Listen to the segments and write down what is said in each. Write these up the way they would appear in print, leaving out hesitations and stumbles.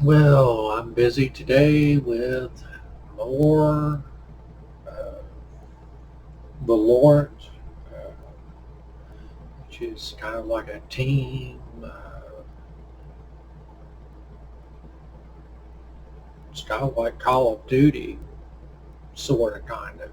Well, I'm busy today with more uh, Valorant, which is kind of like a team. It's kind of like Call of Duty, sort of, kind of.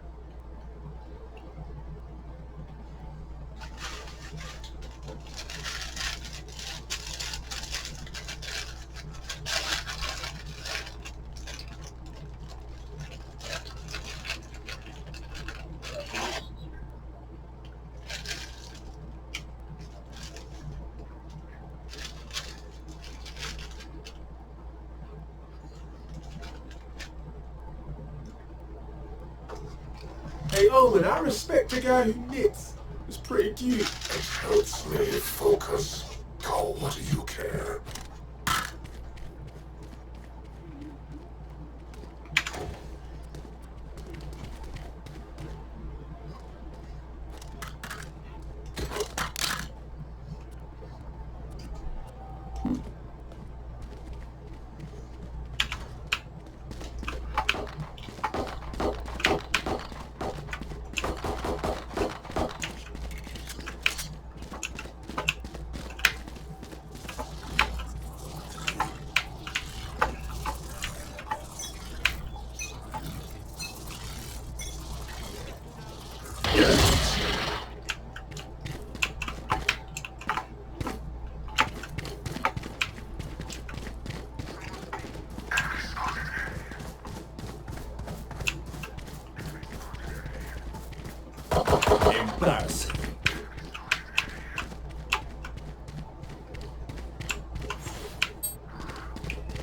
Hey Owen, I respect a guy who knits. It's pretty cute. It helps me focus. Oh, what do you care? Embarrassing.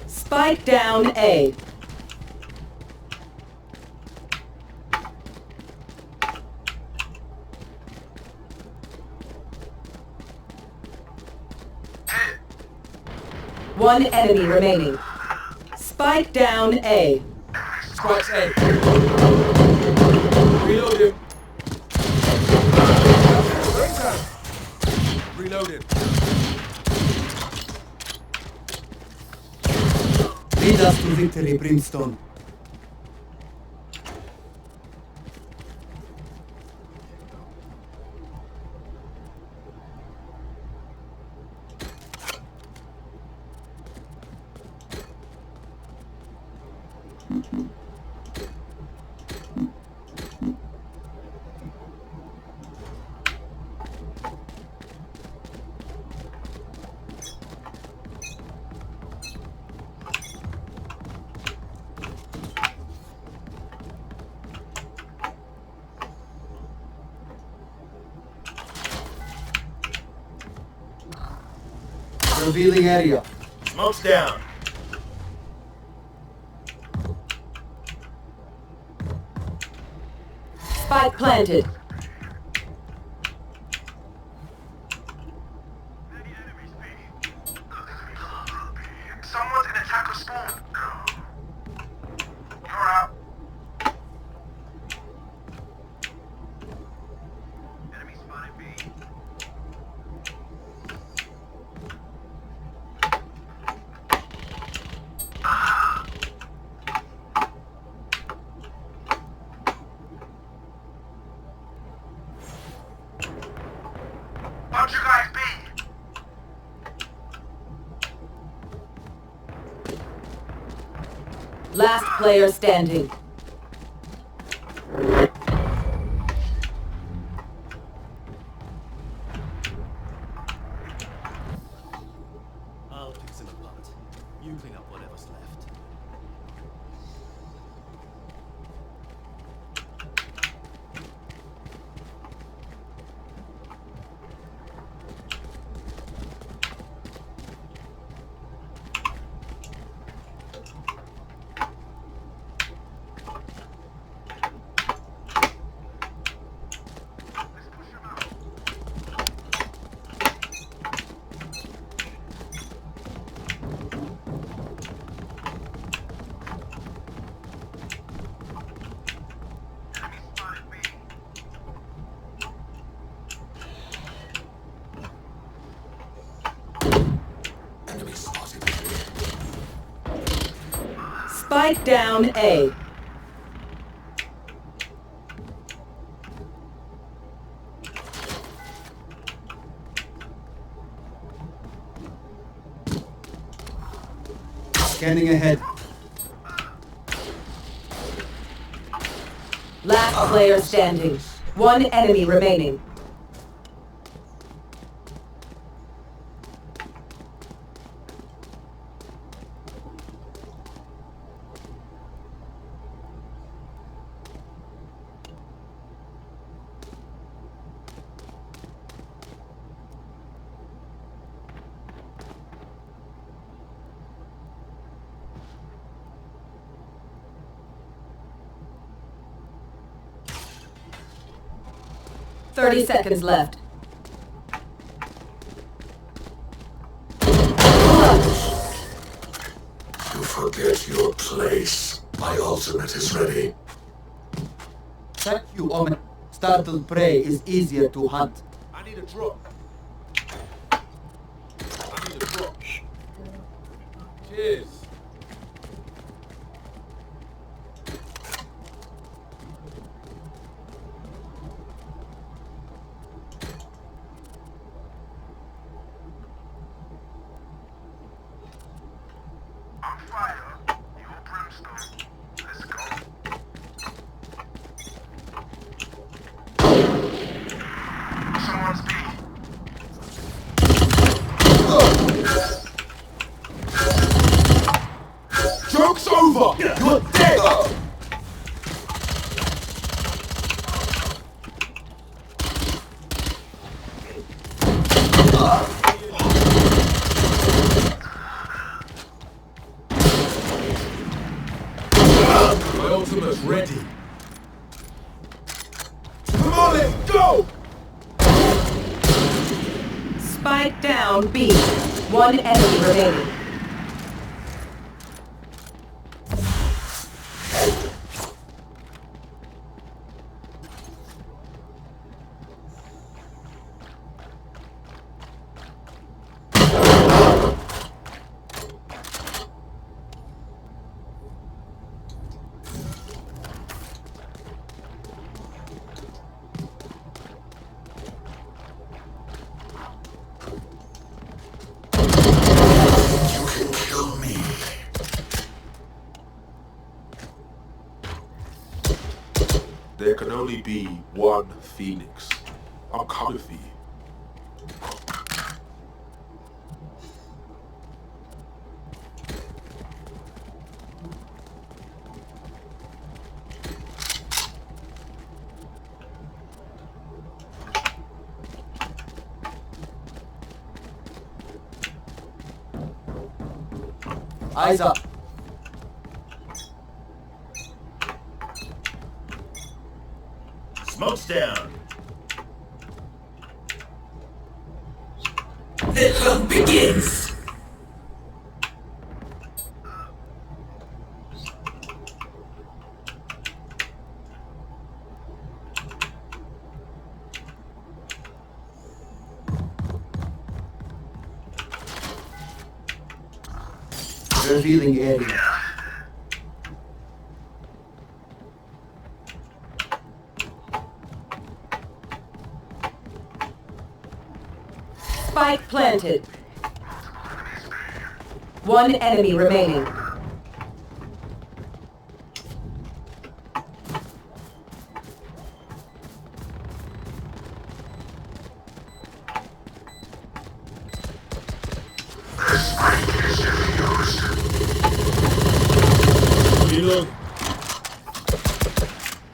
Spike down A. One enemy remaining. Spike down A. Spikes A. Reload him. Reload him. Lead us to victory, Brimstone. Revealing area. Smoke's down. Spike planted. Someone's in attack of spawn. You're out. Enemy spotted B. Bunch of guys B. Last player standing. I'll pick them apart. You clean up whatever's left. Spike down A. Scanning ahead. Last player standing. One enemy remaining. Thirty seconds left. You forget your place. My ultimate is ready. Thank you, Omen. Startled prey is easier to hunt. I need a drop. I need a drop. Cheers. Joke's over! You're dead! My ultimate's ready. Come on, let's go! Spike down B. One enemy remaining. You can kill me. There can only be one Phoenix. I'm coming for you. Eyes up. Smoke's down. The hunt begins. Revealing area. Spike planted. One enemy remaining. Reload.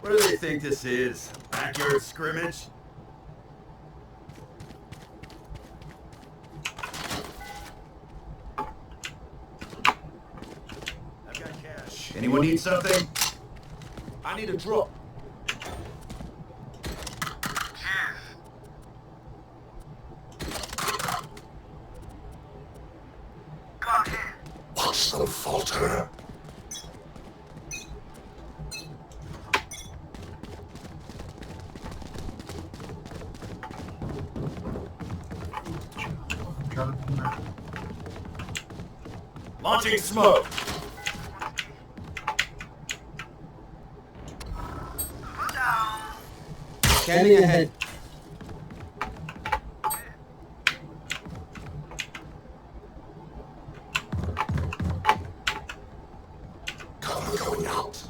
What do they think this is? Backyard scrimmage? I've got cash. Anyone need something? I need a drop. Watch them falter. Launching smoke. Scanning ahead. Cover going out.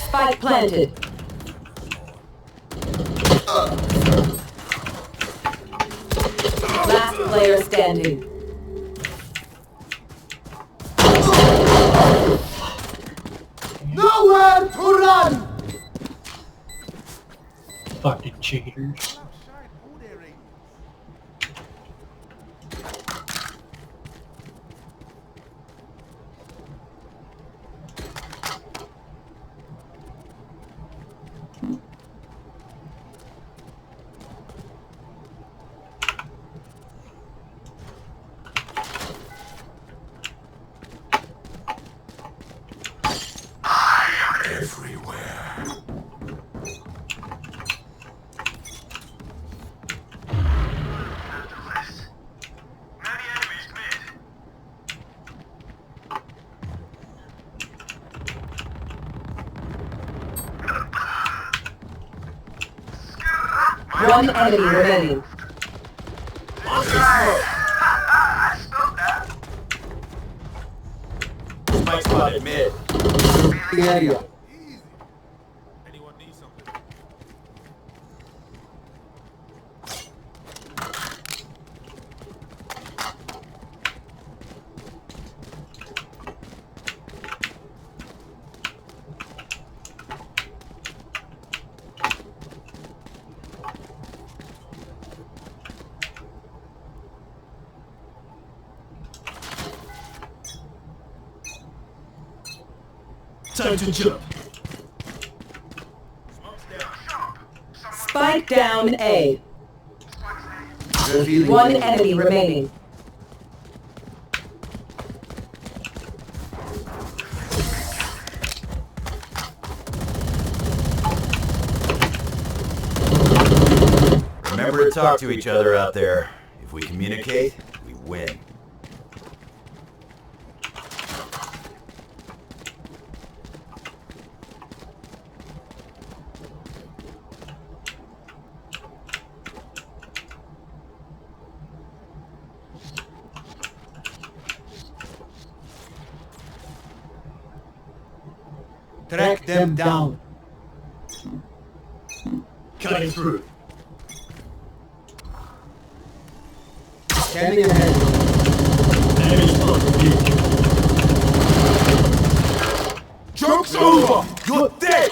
Spike planted. Last player standing. Nowhere to run! Fucking cheaters. Everywhere. One enemy remaining. Spike spotted mid. Area. Anyone need something? Time to jump. Spike down A. Revealing One area. enemy remaining. Remember to talk to each other out there. If we communicate, we win. Track them down. Cutting through. Scanning ahead. Enemy spotted. Joke's over! You're dead!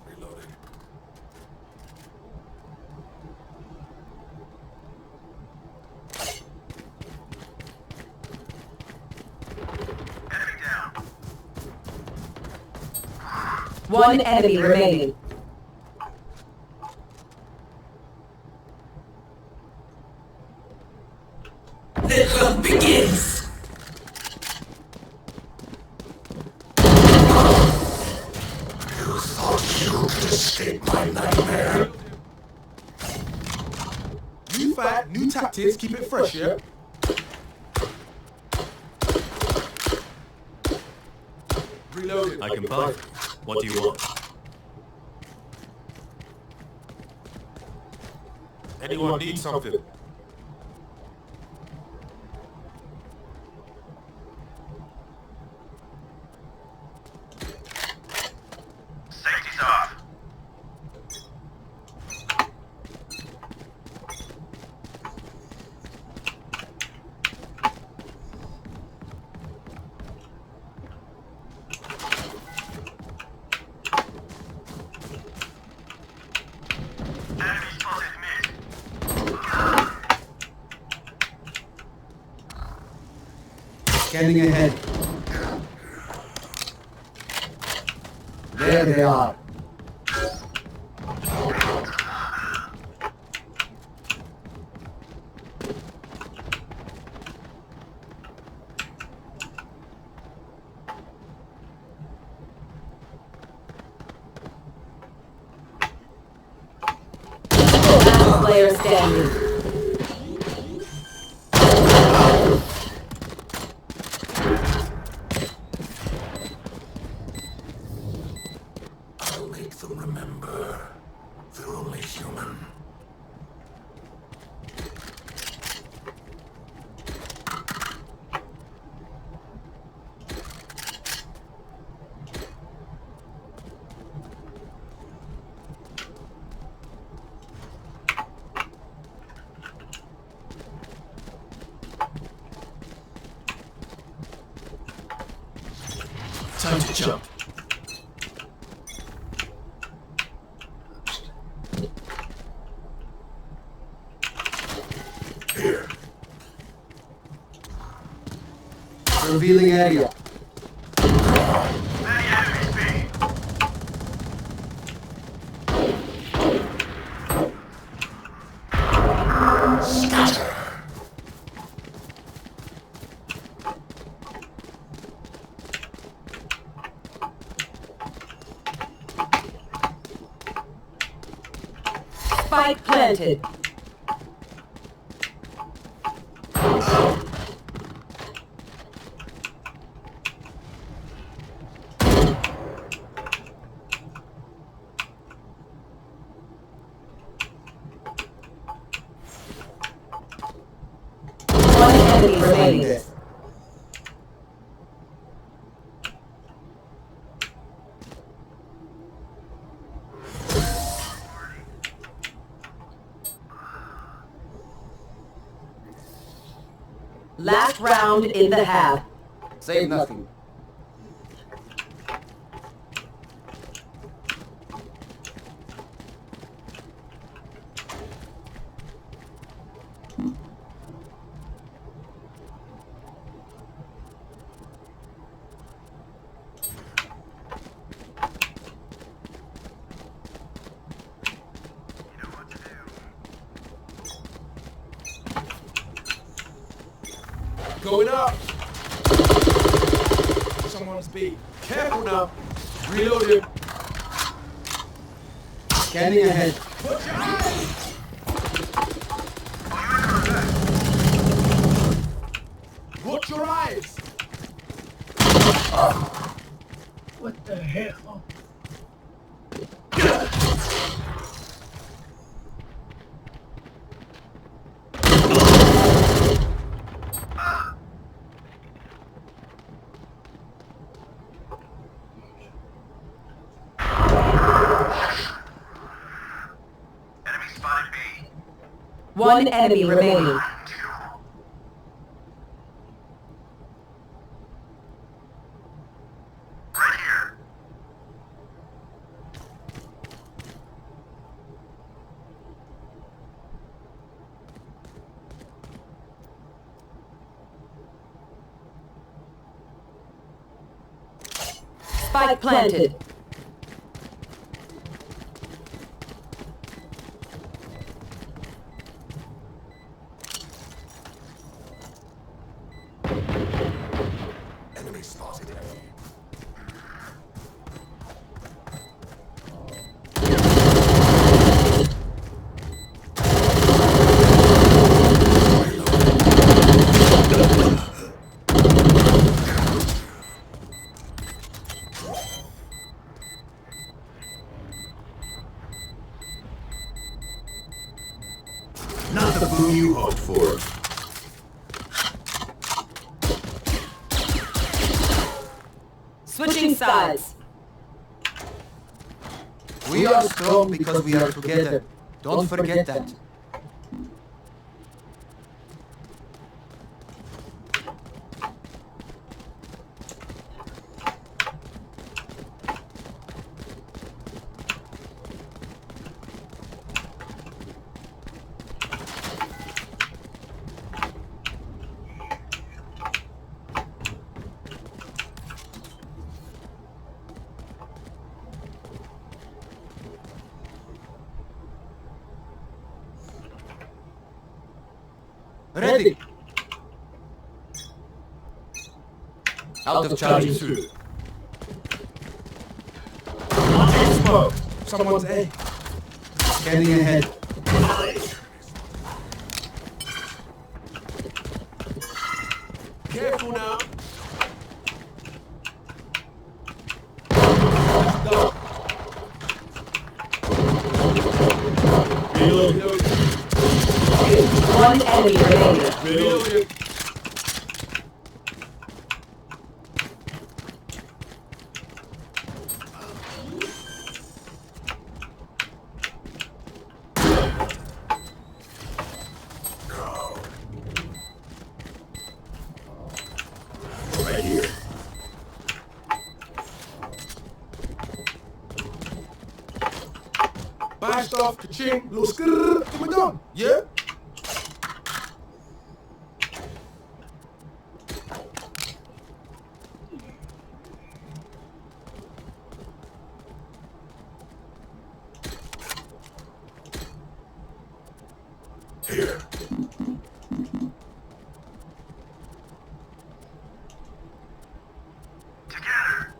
Reloading. One enemy remaining. The hunt begins. You thought you could escape my nightmare? New fight, new tactics, keep it fresh, yeah? Reloading. I can buy. What do you want? Anyone need something? Safety's off. Enemy spotted mid. Scanning ahead. There they are. Last player standing. I'll make them remember. They're only human. Time to jump. Here. Revealing area. Many enemies B. Scatter. Spike planted. One enemy remaining. Last round in the half. Save nothing. Going up. Someone's B. Careful now. Reloading. Scanning ahead. Watch your eyes. What the hell? Enemy spotted B. One enemy remaining. Right here. Spike planted. Enemy spotted. Not the boom you hoped for. Switching sides. We are strong because we are together. Don't forget that. Ready. Out of charges. Smoke. Someone's A. Scanning ahead. Careful now. One enemy remaining. Reloading. Right here. Bashed off, ka-ching, little skrrr, give me gun. Yeah? Here. Together.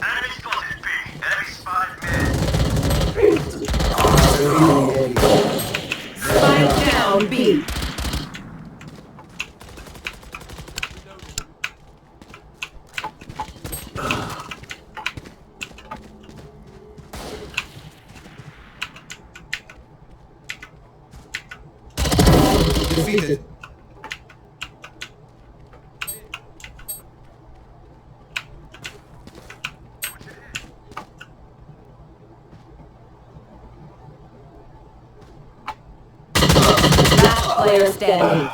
Enemy spotted B. Enemy spotted mid. Spike down B. Defeated. Last player standing.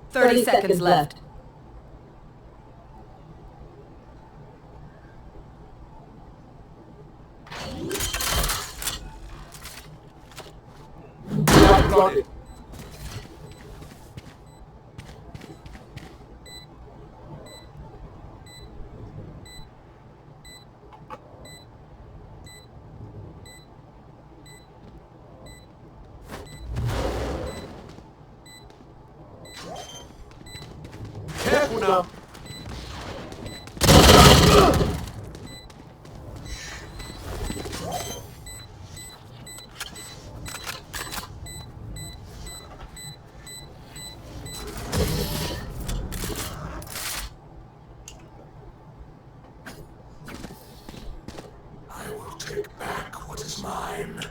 Thirty seconds left. Got it. Careful now. I will take back what is mine.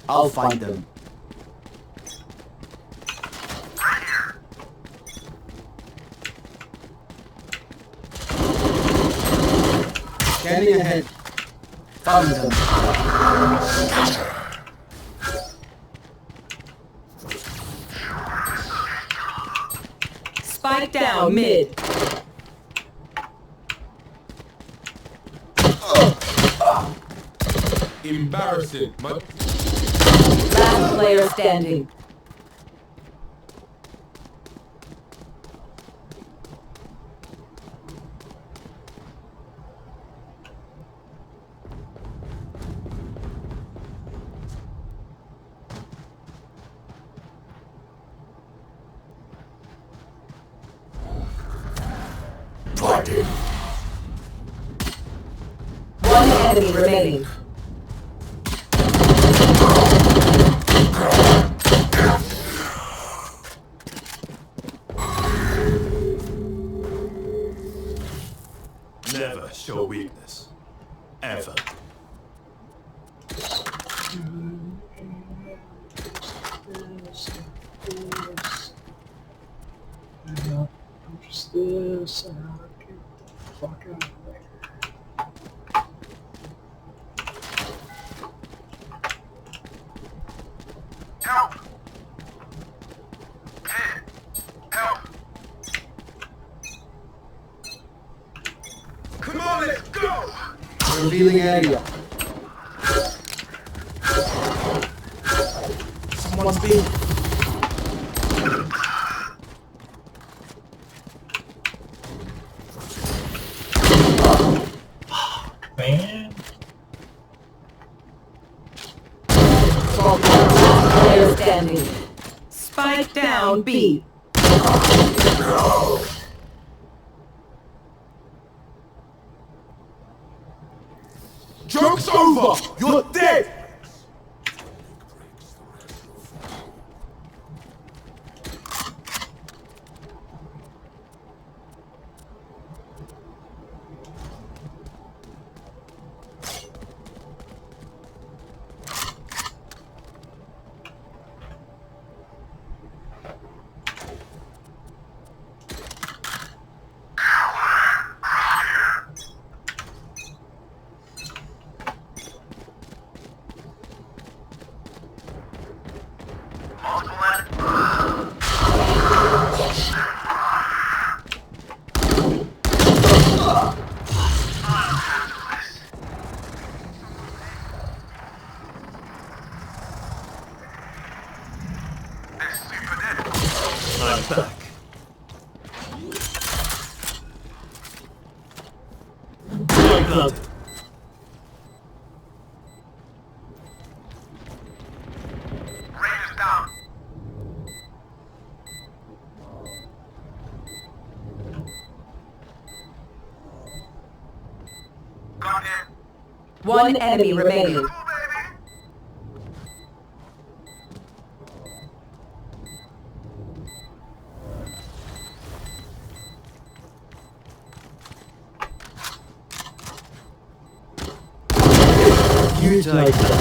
I'll find them. Scanning ahead. Found them. Spike down mid. Embarrassing. Last player standing. Blinded. One enemy remaining. this out. Get the fuck out of there. Help! Kid! Help! Come on, let's go! Revealing area. Someone's being. Man. Player standing. Spike down B. Joke's over! You're dead! I'm back. Blood. Raiders down. Got him. One enemy remaining. Cool, baby. You like that.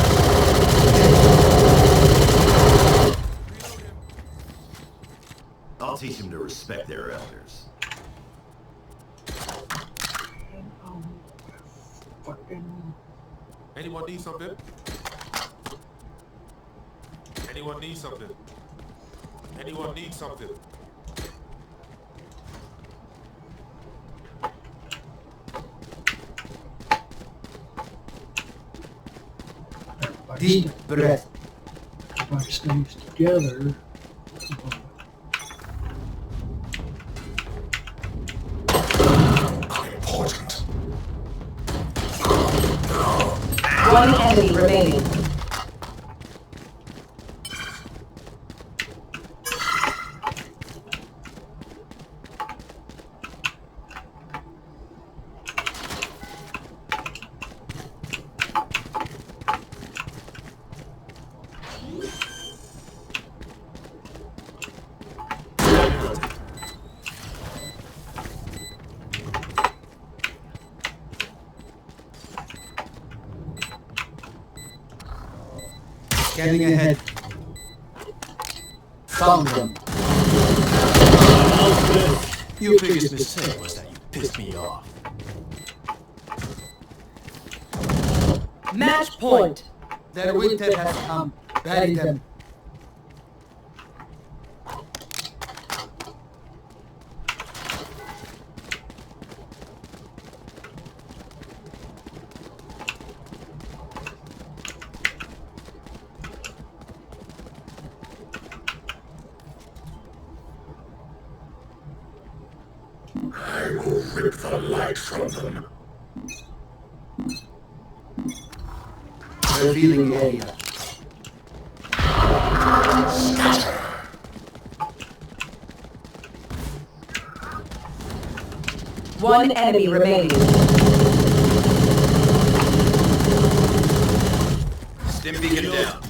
I'll teach them to respect their elders. Fucking. Anyone need something? Anyone need something? Anyone need something? Deep breath. Everybody stays together. Unimportant. One enemy remaining. Scanning ahead. Found them. Your biggest mistake was that you pissed me off. Match point. Their winter has come. Bury them. I will rip the light from them. Revealing area. One enemy remaining. Stim beacon down.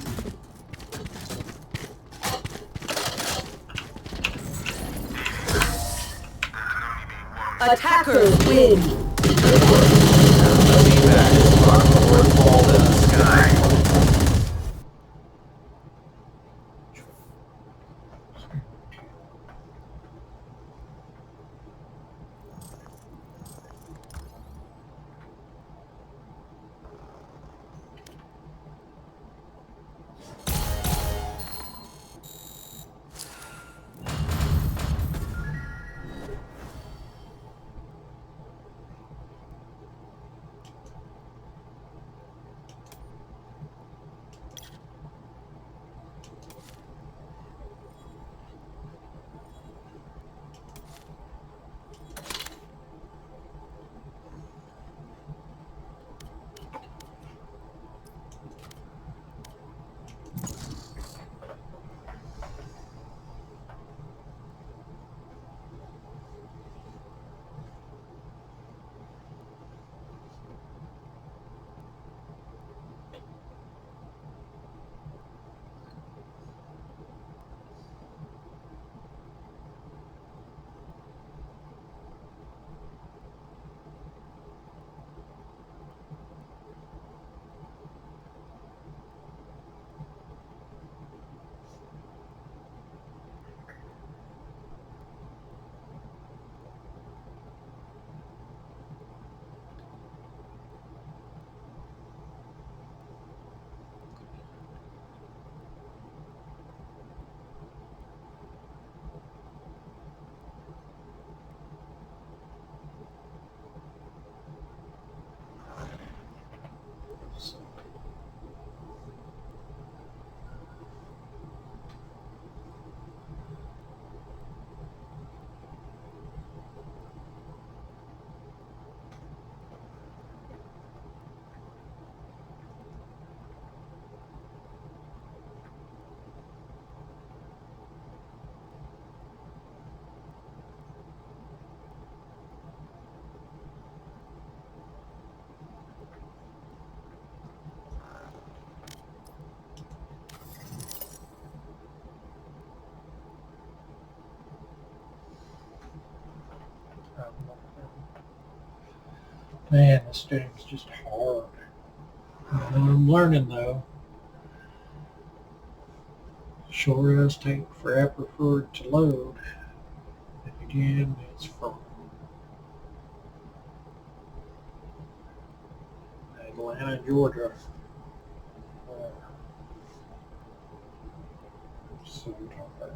Attackers win. Feedback is far more fall than the sky. Man, this game's just hard. I'm learning though. Sure does take forever for it to load. And again, it's from Atlanta, Georgia. So hard.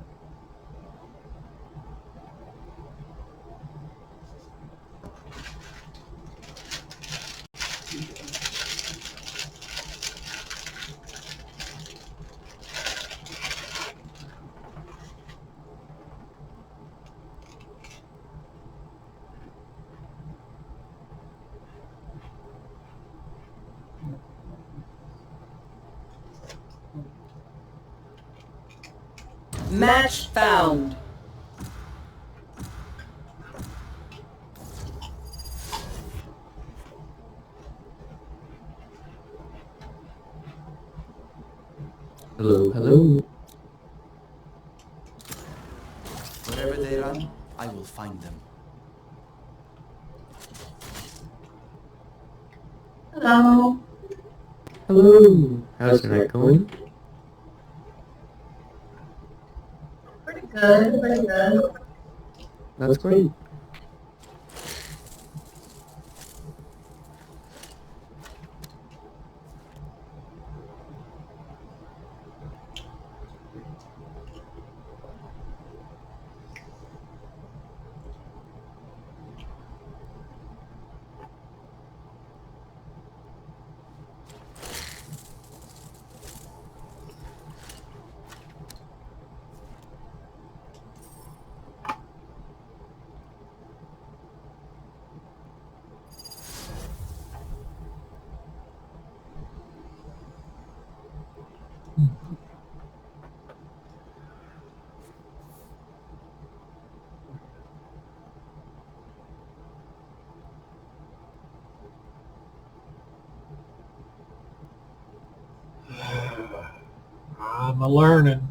Match found. Hello, hello. Wherever they run, I will find them. Hello. Hello. How's your night going? Pretty good, pretty good. That's great. I'm a learning.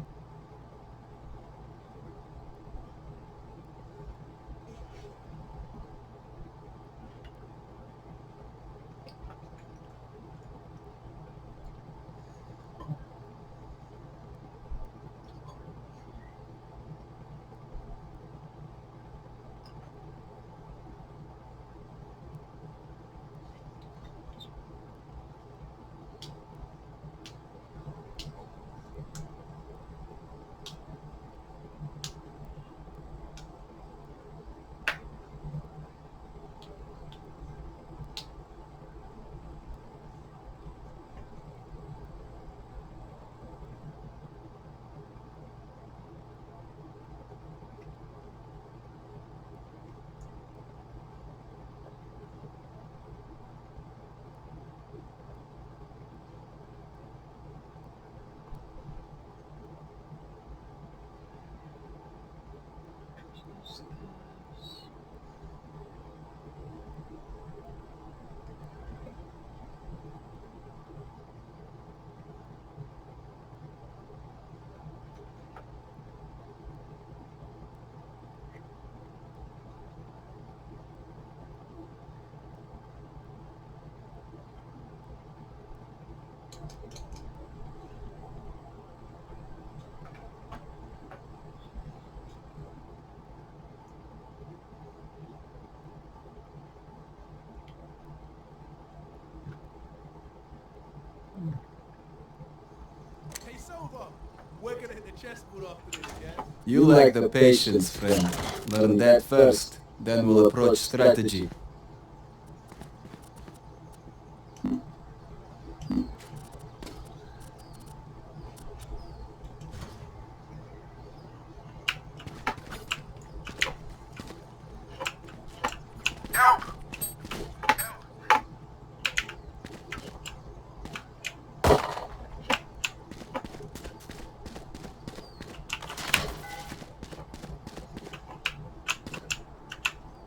Hey, Sova, we're gonna hit the chessboard after this, yeah? You lack the patience, friend. Learn that first, then we'll approach strategy.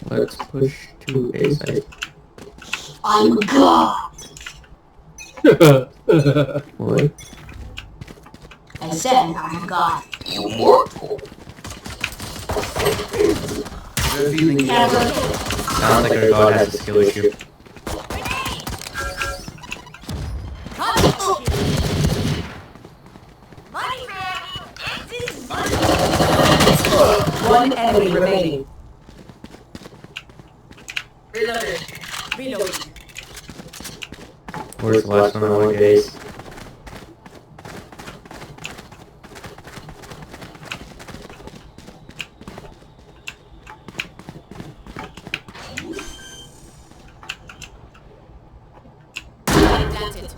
Let's push to A site. I'm God. What? I said I'm God. Immortal. Revealing Never. Sounds like our god has a skill issue. One enemy remaining. Reloaded. Reloading. Where's the last one? I want to get ace. Planted.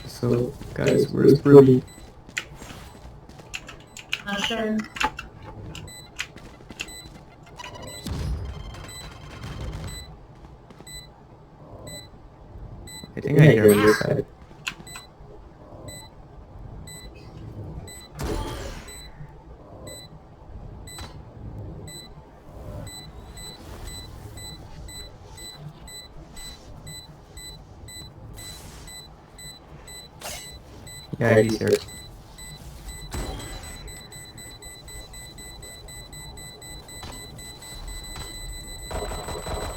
So, guys, where's Brody? Not sure. I think I hear him this side. Yeah, he's here.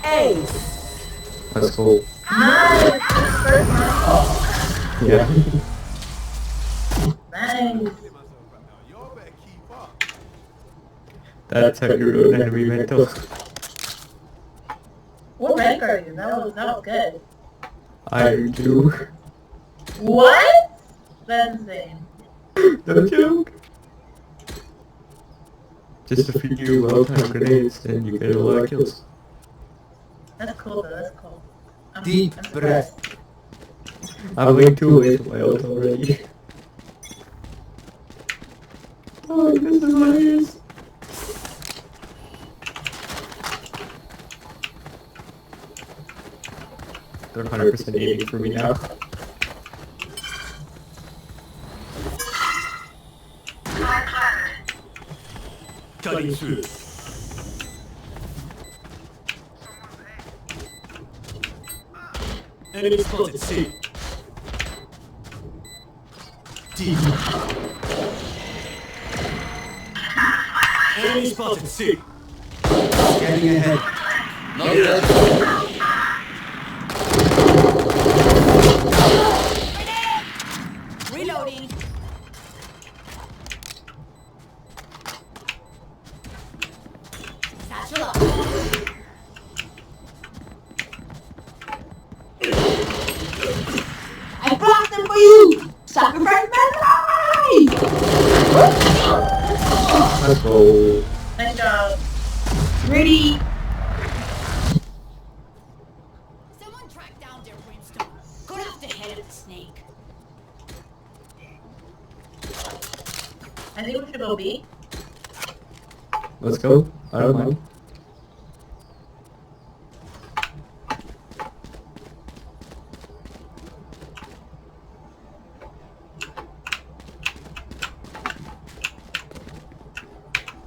Ace. Let's go. Yeah. Nice. That's how you ruin enemy mental. What rank are you? That was good. I do. What? That's insane. No joke. Just a few well-timed grenades and you get a lot of kills. That's cool though, that's cool. Deep I'm breath. surprised. I'm like 2 away from my ult already. Oh, this is hilarious. They're 100% aiming for me now. Cutting through. Enemy spotted C. D. Enemy spotted C. Scanning ahead. Not yet. Reloading. Satchel up. I blocked them for you! Sacrifice my life! Let's go. Nice job. Ready. Someone track down their brimstone. Cut off the head of the snake. I think we should go B. Let's go. I don't mind.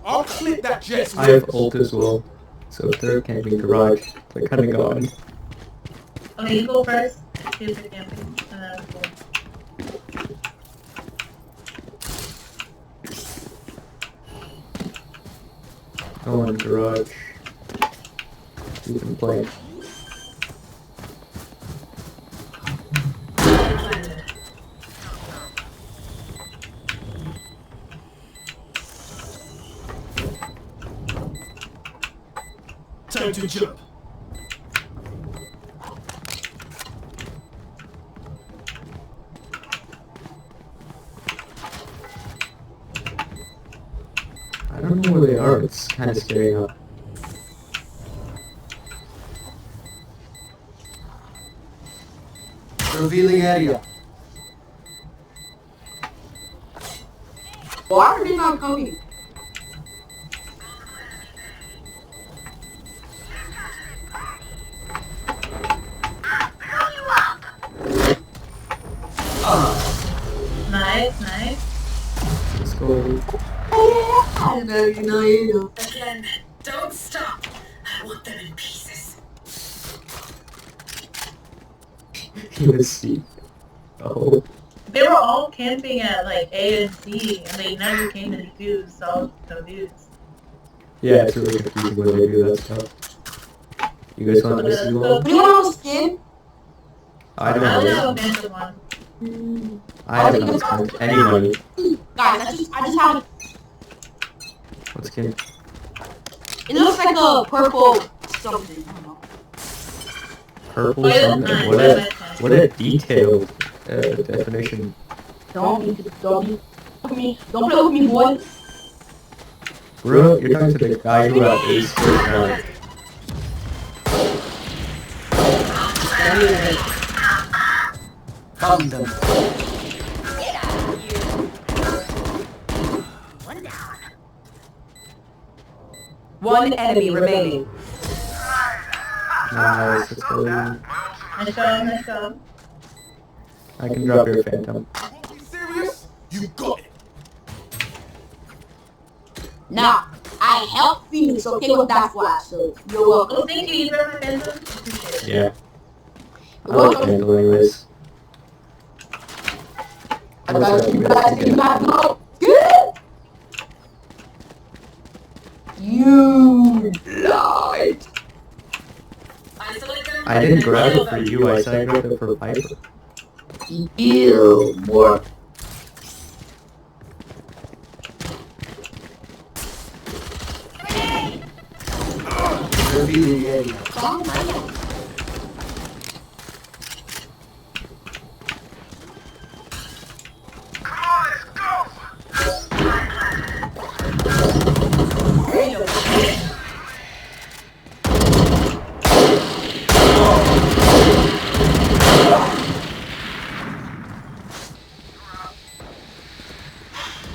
I'll clip that jet's I have ult as well. So if they're camping garage, they're kinda gone. Okay, you go first. See if they're camping. And then I'll go. Go on garage. You can play. Time to jump. I don't know where they are, it's kinda scary now. Revealing area. Why are they not coming? Nice, nice. Let's go. Don't stop. I want them in pieces. Let's see. Oh. They were all camping at like A and C, and they never came to defuse, so no dudes. Yeah, it's really confusing when they do that stuff. You guys want this as well? Anyone else skin? I don't I only have a know. bunch of one. I haven't spent any money. Guys, I just have Let's What skin? It looks like a purple something. I don't know. Purple Oh, yeah, something? nice. What a detailed definition. Don't play with me, boy. Bro, you're talking to the guy who had ace first round. Found them. One enemy remaining. Nice, let's go. Nice job. I can drop your phantom. Are you serious? You got it. Nah, I helped Phoenix, okay, with that flash, so you're welcome. Oh, thank you. You grabbed my pencil. Appreciate it. Yeah. I like phantom anyways. I got you guys, you got no. Good. You lied. I didn't grab it for you, I said I grabbed it for Viper. Ew, boy. Revealing area.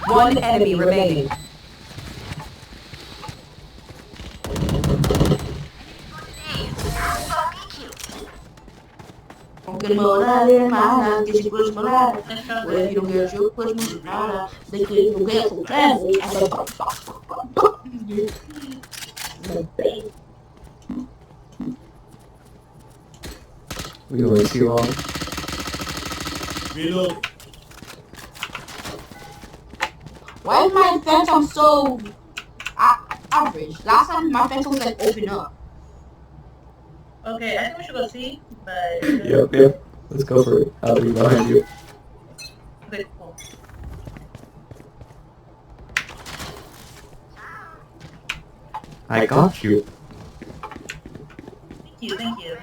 One enemy remaining. Get moral in my get you push moral. Well, if you don't get your push moral, they can get some travel. We only see long. Reload. Why is my phantom so average? Last time my phantom was like open up. Okay, I think we should go see, but... Yep. Let's go for it. I'll be behind you. Okay, cool. I got you. Thank you.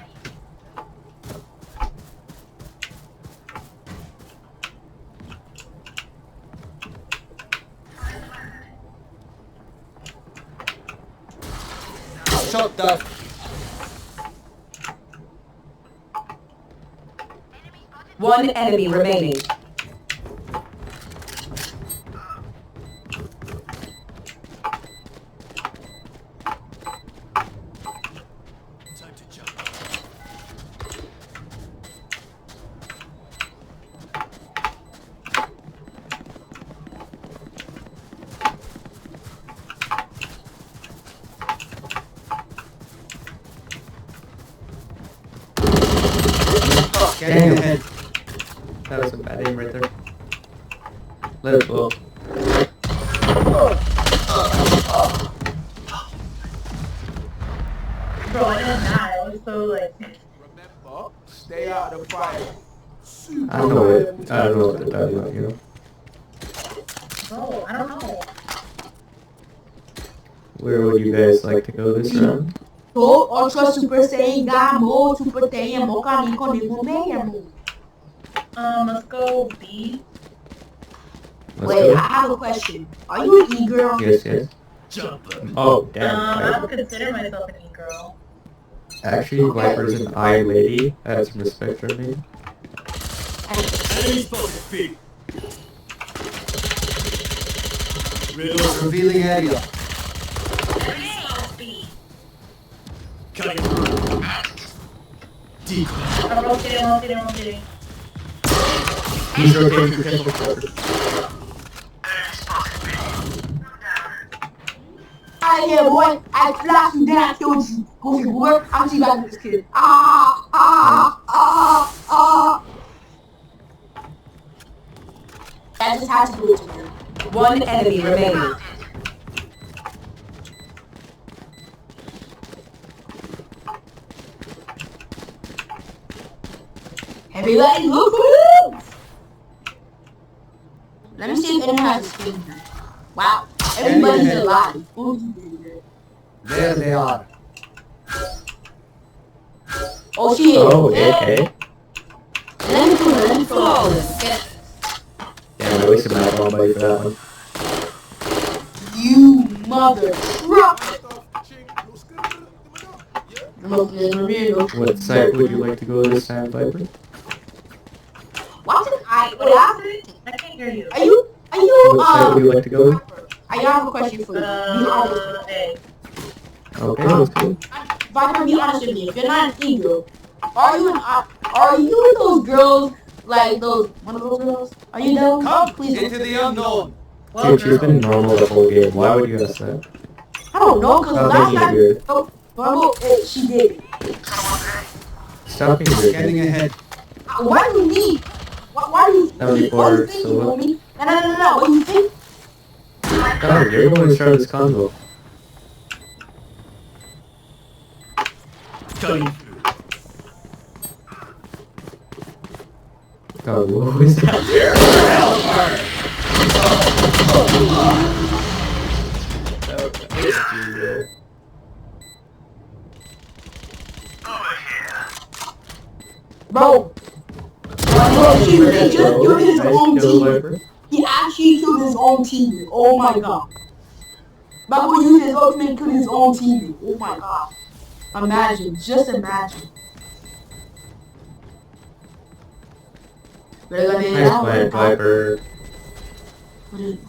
Shot that. One enemy remaining. Time to jump. Damn. That was a bad aim right there. Let it blow. Bro, I didn't die. I was so like... Remember, stay out of the fire. I don't know what they're talking about, you know. Bro, I don't know. Where would you guys like to go this round? So, Ultra Super Saiyan Gamo, Super Saiyan Moka Nico Nico Mayamo. Let's go B. Wait, I have a question. Are you an E-girl? Yes. Jumper. Oh, damn. I don't consider myself an E-girl. Actually, Viper's an eye lady. I have some respect for me. Enemy spotted B. Reload. Revealing area. Cutting through. Decoy. I'm rotating. He's rotating to temple. I hear boy, I flashed and then I killed you. Go for work, I'm see back this kid. That just has to do it to me. One enemy remaining. Everybody look for him! Let me see if anyone has a skin here. Wow. Everybody's alive. Oh, you did that. There they are. Oh shit. Oh, okay. Let me put it. Flawless. Damn, I wasted my bomb buddy for that one. You mother trucker. Look, there's a real. What site would you like to go this time, Viper? What's it? I can't hear you. Are you, What site would you like to go? I have a question for you. Be honest. Hey. Okay, let's go. Viper, be honest with me. If you're not an e-girl, are you those girls, like those, one of those girls? Are you those? Come Please. into the unknown. Dude, she's been normal the whole game. Why would you ask that? I don't know, cause Stop last being time, weird. she did. Stop being weird. Scanning ahead. Why do you need? Why do you? That was What before, do you think, so what? homie? No. What do you think? God, you're going to start this convo. God, what was that? Bro, he just killed his own team. He actually killed his own team. Oh my god. But we used his ultimate to kill his own team. Oh my god. Imagine, just imagine. Nice play, Viper. Thank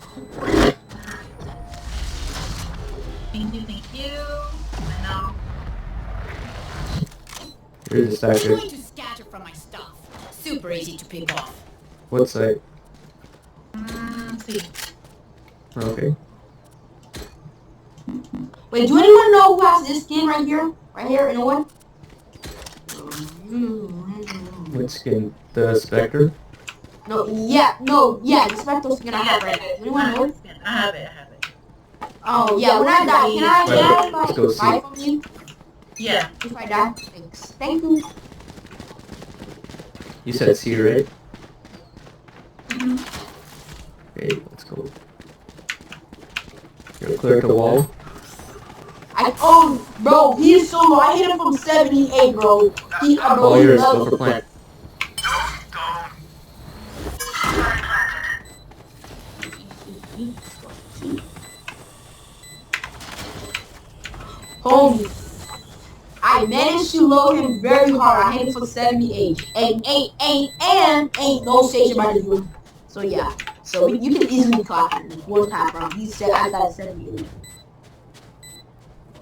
you. I know. Here's a stacker. Going to scatter from my stuff. Super easy to pick off. What site? See. Okay. Wait, do anyone know who has this skin right here? Right here, anyone? What skin? The Spectre? No, the Spectre skin I have right now. Anyone know? I have it. Oh, yeah, when I die, can I Let's go buy see. from you? Yeah. If I die? Thanks. Thank you. You said C, right? Okay, let's go. You'll clear the wall. Bro, he's so low. I hit him from 78, bro. All yours, go for plant. Homie, I managed to load him very hard. I hit him for 78. And ain't no station by the room. So yeah. So you can easily clock him one time, bro. He said I got 78.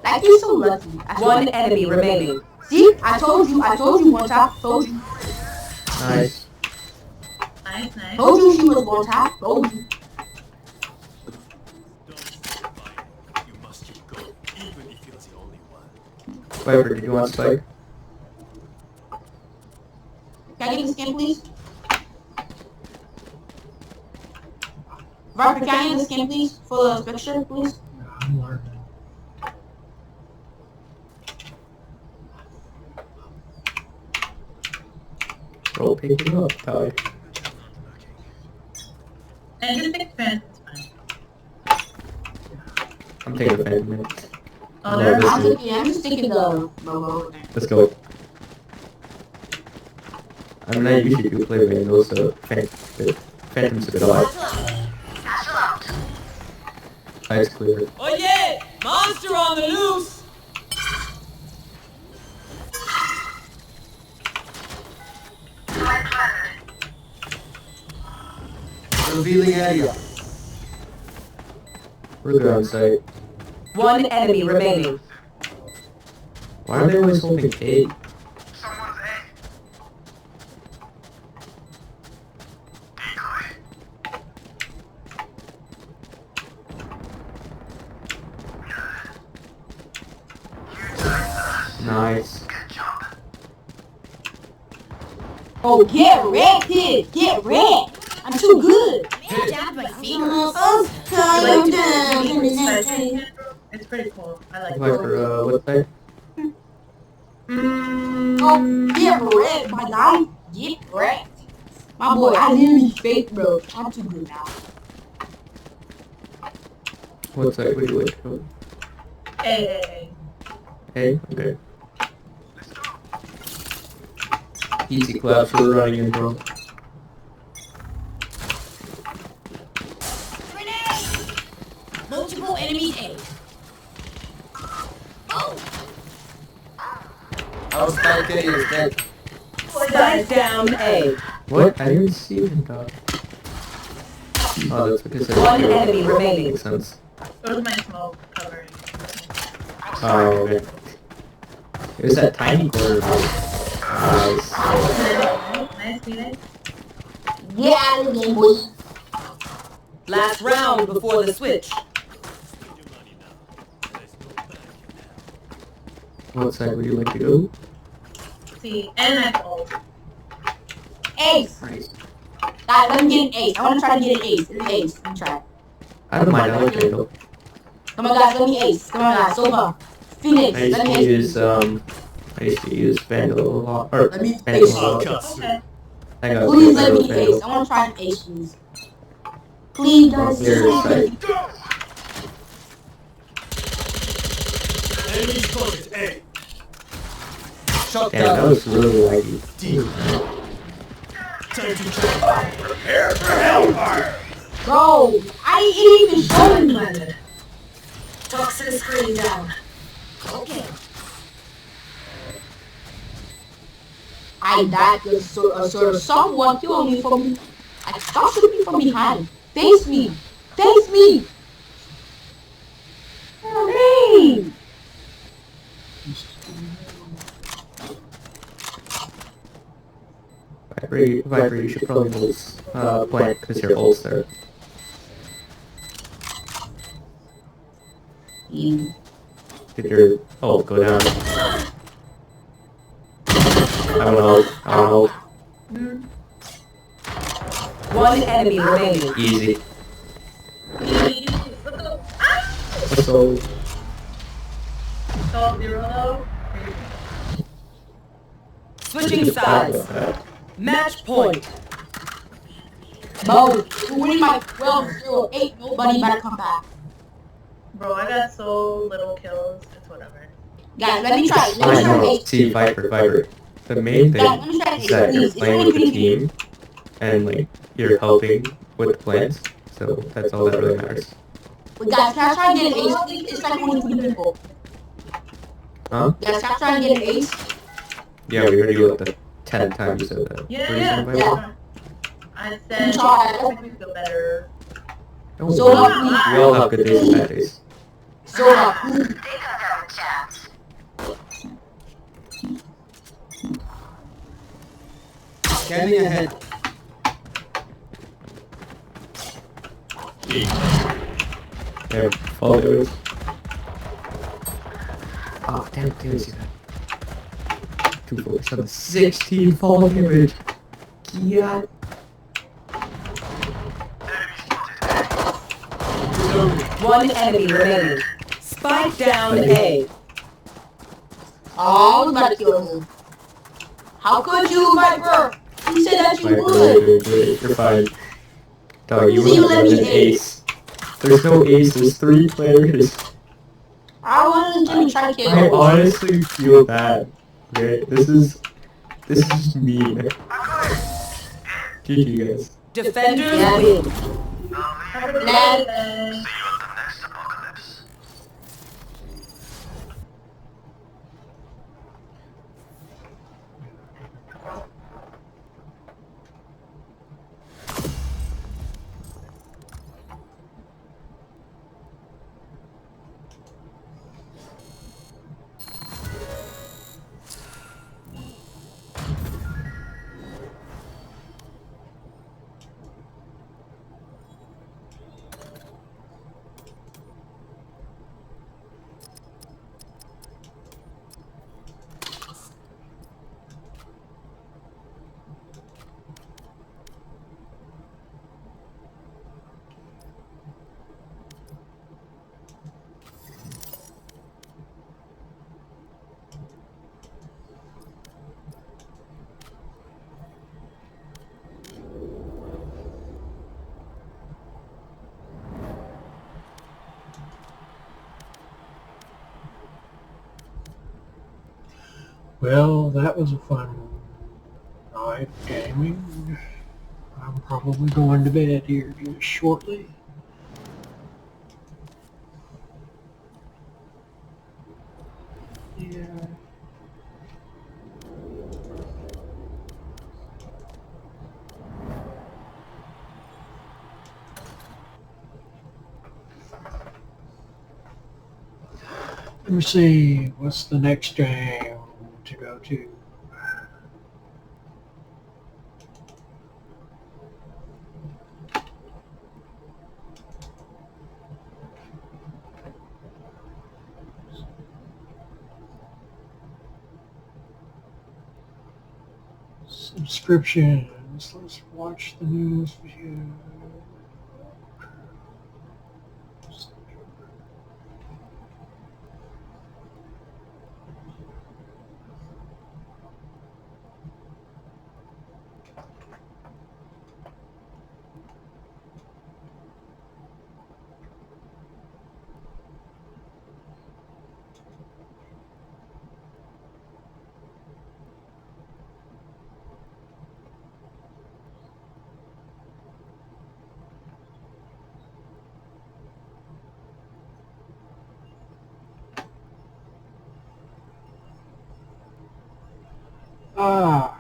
Like, he's so lucky. One enemy remaining. See? I told you one time. Told you. Nice. Nice. Told you she was one time. Told you. You must keep going, even if you're the only one. Viper, did you want Spike? Can I get the skin, please? Viper, can I get the skin, please? For the picture, please? I'm learning. Bro, pick it up, Ty. And just take fence, it's fine. I'm taking the fan minute. Oh, No, there this I'm is- just taking the logo. Let's go. I'm not usually do play Vandal, so Phantom's a bit odd. Eyes clear. Oh yeah! Monster on the loose! Revealing area. Further on site. One enemy remaining. Why are they always holding A? Someone's A. Decoy. Nice. Good job. Oh, get red, kid! Get red! I'm too good! It's pretty cool. I like it. Viper, what site? Oh, get red, my guy! Get red! My boy, I literally fake, bro. I'm too good now. What's that? Wait, wait. A. Hey, okay. Easy clap for running in, bro. Multiple enemies A. Our spike A is dead. Spike down A. What? I didn't see him, dog. Oh, that's because I One enemy remaining. Makes sense. It was my smoke covering. Oh, okay. It was that tiny corner. Nice. Nice, Phoenix. Get out of the game, boy. Last round before the switch. What side would you like to go? See, and I ult. Ace. Nice. Guys, let me get an ace. I want to try to get an ace. An ace. Let me try. I don't mind, I like Vandal. Come on, guys. Let me ace. Come on, guys. So far. Phoenix. I used Let me to ace. use Vandal a lot. Or Let me Vandal ace. a lot. Okay. I got Please let Vandal, me ace. I want to try an ace, please. Please, guys. Clear side. Enemy spotted A. Shot Damn, that down. was really laggy. Time to check. Prepare for hellfire! Bro, I didn't even show him, man. Toxin screen down. Okay. I died because someone killed me from. I thought should be from behind. Face me. Face me. Hey. Viper, you should probably hold plant because your ult's there. Did your ult go down? I want ult. I want ult. One enemy remaining. Easy. Let's go. So, 12-0 though. Switching sides. Match point. Bro, we're winning by 12-0. Nobody better come back. Bro, I got so little kills. It's whatever. Guys, let me try. Let me I try know. ace. See, Viper. The main Guys, let thing me try is ace, that you're please. It's playing only with a 20 team and like you're helping with the plans. So that's all that really matters. Wait, guys, can I try and get an ace, please? It's like only 20 people. Huh? Guys, can I try and get an ace? Yeah, we heard you like the 10 times you said that. Yeah, What are you yeah. saying, Viper? Yeah. I said, Try. I think we feel better. Oh, So we all have good days and bad days. So, They don't have a chance. Scanning ahead. Yeah, fall damage. Oh, damn, didn't see that. 247, 16 fall damage. Yeah. One enemy remaining. Spike down A. oh, I was about to kill him. How could you, Viper? You said that you Viper, would. you're fine. Dog, you See, would let have me an ace. ace. There's no ace, there's 3 players. I wanted to try to kill I him. honestly feel bad. Okay, this is mean. GG guys. Defenders Yeah. win. Have a good Glad- day. See you at the next apocalypse. Well, that was a fun night gaming. I'm probably going to bed here just shortly. Yeah. Let me see, what's the next game to go to? Subscriptions. Let's watch the news video. Ah.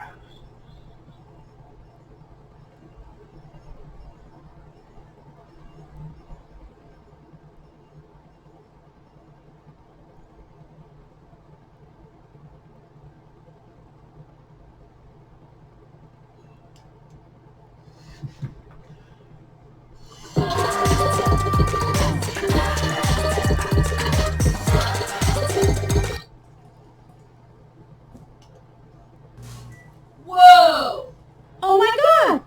Whoa! Oh my god!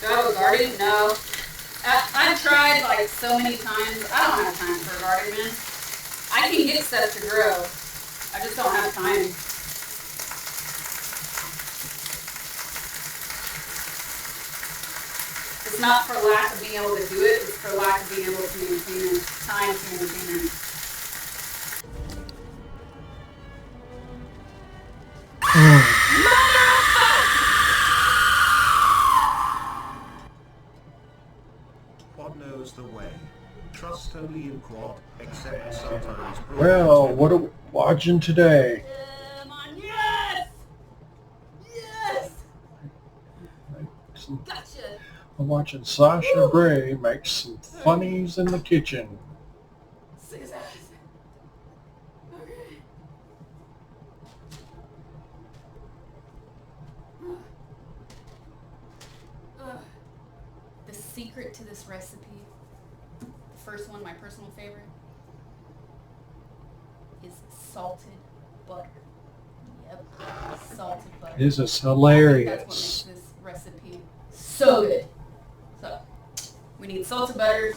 Do I have a garden? No. I've tried like so many times. I don't have time for a garden, man. I can get stuff to grow. I just don't have time. It's not for lack of being able to do it, it's for lack of being able to maintain it. Time to maintain it. Quad knows the way. Trust only in Quad, except sometimes. Well, what are we watching today? Come on, yes! Yes! Gotcha! I'm watching Sasha Grey make some funnies in the kitchen. Success. Okay. The secret to this recipe, the first one, my personal favorite, is salted butter. Yep, salted butter. This is That's hilarious. what makes this recipe so good. So, we need salted butter.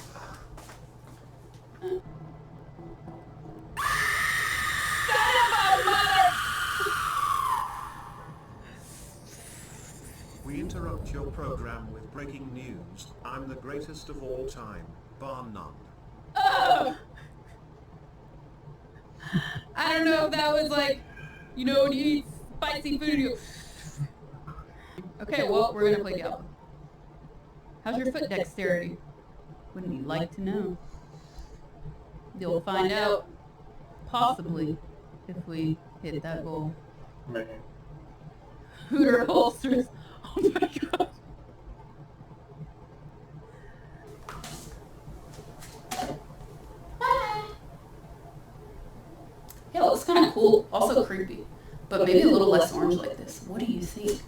We interrupt your program with breaking news. I'm the greatest of all time, bar none. Oh! I don't know if that was like, you know, when you eat spicy food, you... Okay, well, we're gonna play Diablo. How's your foot dexterity? Wouldn't you like to know? You'll find out, possibly, if we hit that goal. Man. Hooter holsters. Oh my god. Yeah, it looks kind of cool. Also creepy. But maybe a little less orange like this. What do you think?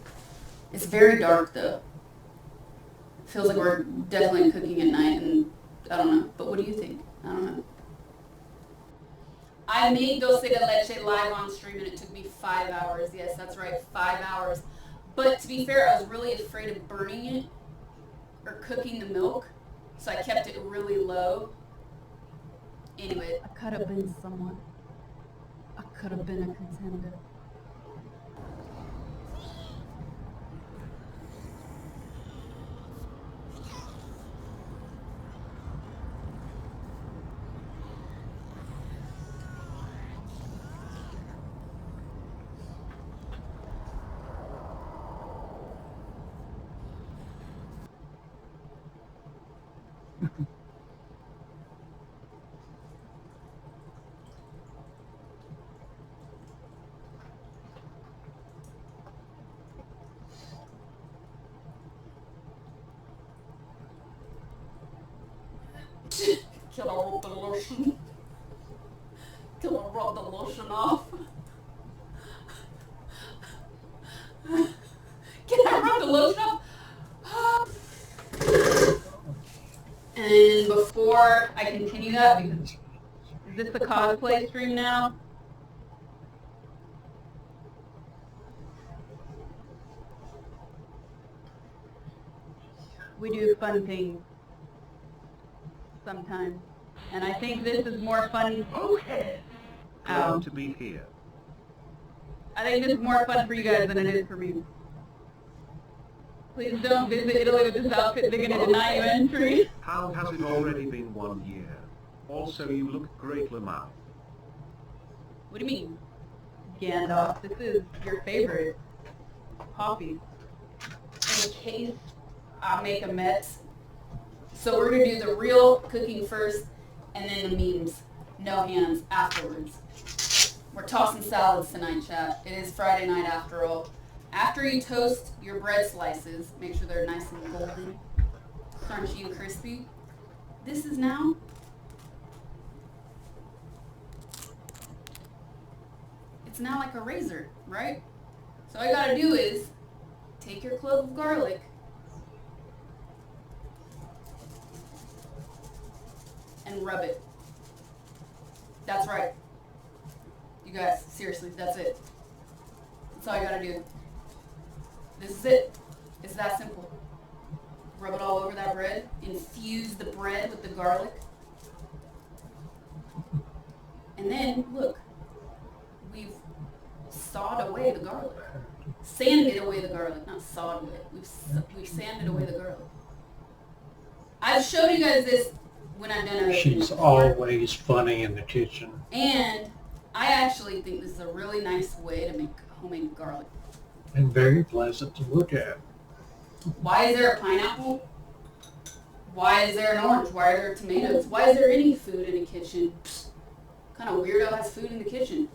It's very dark though. Feels like we're definitely cooking at night and I don't know. But what do you think? I don't know. I made dulce de leche live on stream and it took me 5 hours. Yes, that's right, 5 hours. But to be fair, I was really afraid of burning it or cooking the milk. So I kept it really low. Anyway, I could have been someone. I could have been a contender. Can I rub the lotion? Can I rub the lotion off? Can I rub the lotion off? And before I continue that, because is this the cosplay stream now? We do fun things sometimes. And I think this is more fun. Okay. Glad to be here. I think this is more fun for you guys than it is for me. Please don't visit Italy with this outfit. They're going to deny you entry. How has it already been 1 year? Also, you look great, Lamar. What do you mean? Gandalf, this is your favorite. Poppy. In case I make a mess. So we're going to do the real cooking first, and then the memes. No hands afterwards. We're tossing salads tonight, chat. It is Friday night after all. After you toast your bread slices, make sure they're nice and golden, crunchy and crispy. This is now it's now like a razor, right? So all you gotta do is take your clove of garlic and rub it. That's right. You guys, seriously, that's it. That's all you gotta do. This is it. It's that simple. Rub it all over that bread. Infuse the bread with the garlic. And then, look, we've sawed away the garlic. Sanded away the garlic, not sawed away. We've sanded away the garlic. I've showed you guys this when I've done everything. She's always funny in the kitchen. And I actually think this is a really nice way to make homemade garlic. And very pleasant to look at. Why is there a pineapple? Why is there an orange? Why are there tomatoes? Why is there any food in a kitchen? Psst. What kind of weirdo has food in the kitchen?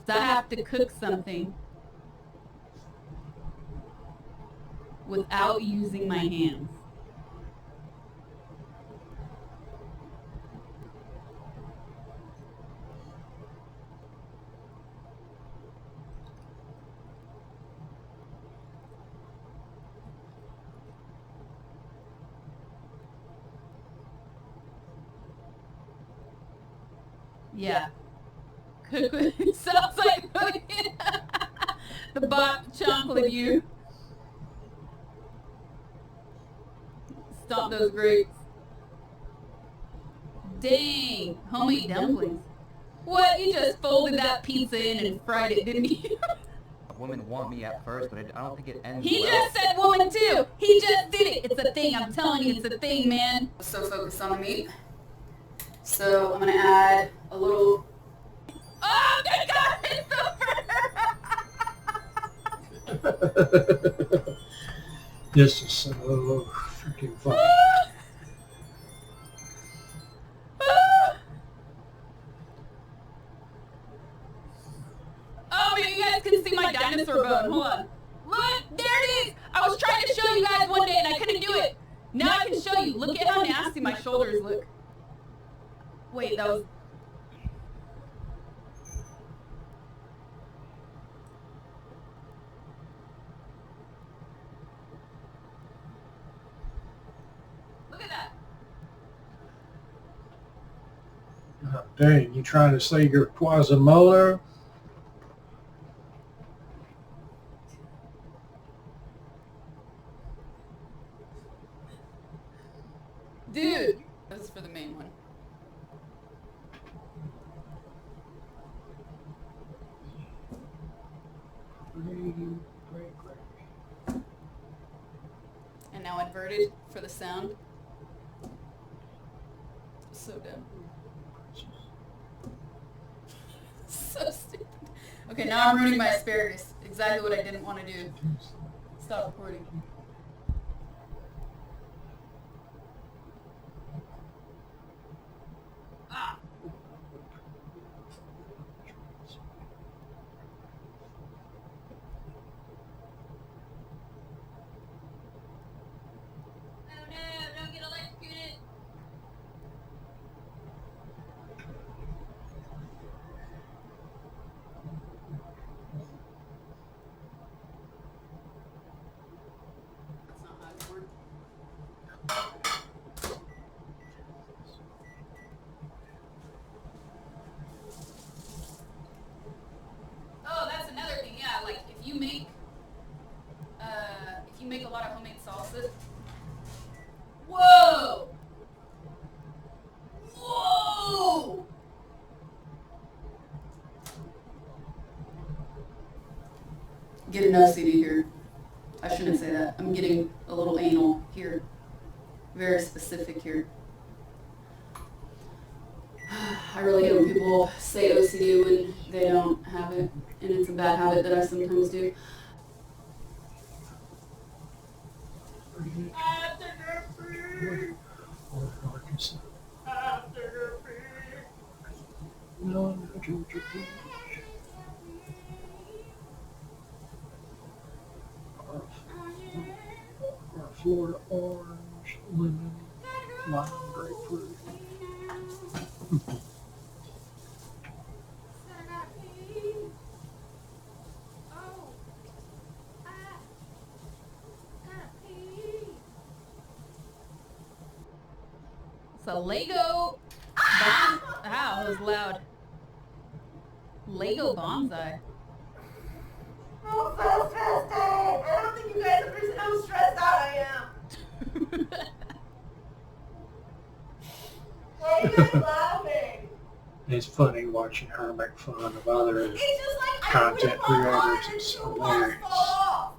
I have to cook something without using my hands. Yeah. Cook with it sounds like the bot chocolate you. Stomp those grapes. Dang, homemade dumplings. What? You just folded that pizza in and fried it, didn't you? Women want me at first, but I don't think it ends He well. just said woman too. He just did it. It's a thing. I'm telling you, it's a thing, man. So focused on the meat. So I'm gonna add a little. Oh my God! It's over. This is so freaking funny. Oh, but you guys can see my dinosaur bone. Hold on. Look, there it is. I was trying to show you guys one day and I couldn't do it. Now I can show you. Look at how nasty my shoulders look. Wait, that was... Look at that. Oh, dang, you trying to say you're Quasimodo? Dude. This is for the main one. And now inverted for the sound. So dumb. So stupid. Okay, now I'm ruining my asparagus. Exactly what I didn't want to do. Stop recording. Ah. Oh no, don't get electrocuted. getting OCD here. I shouldn't say that. I'm getting a little anal here. Very specific here. I really hate when people say OCD when they don't have it, and it's a bad habit that I sometimes do. No, Georgia Peach. Or Florida orange, lemon, lime, grapefruit. It's a Lego. Ow, that was loud. Lego bonsai. I'm so stressed out. I don't think you guys understand how stressed out I am. Why are you guys laughing? It's funny watching her make fun of other It's just like content I put it on creators. and It's you hilarious. fall off.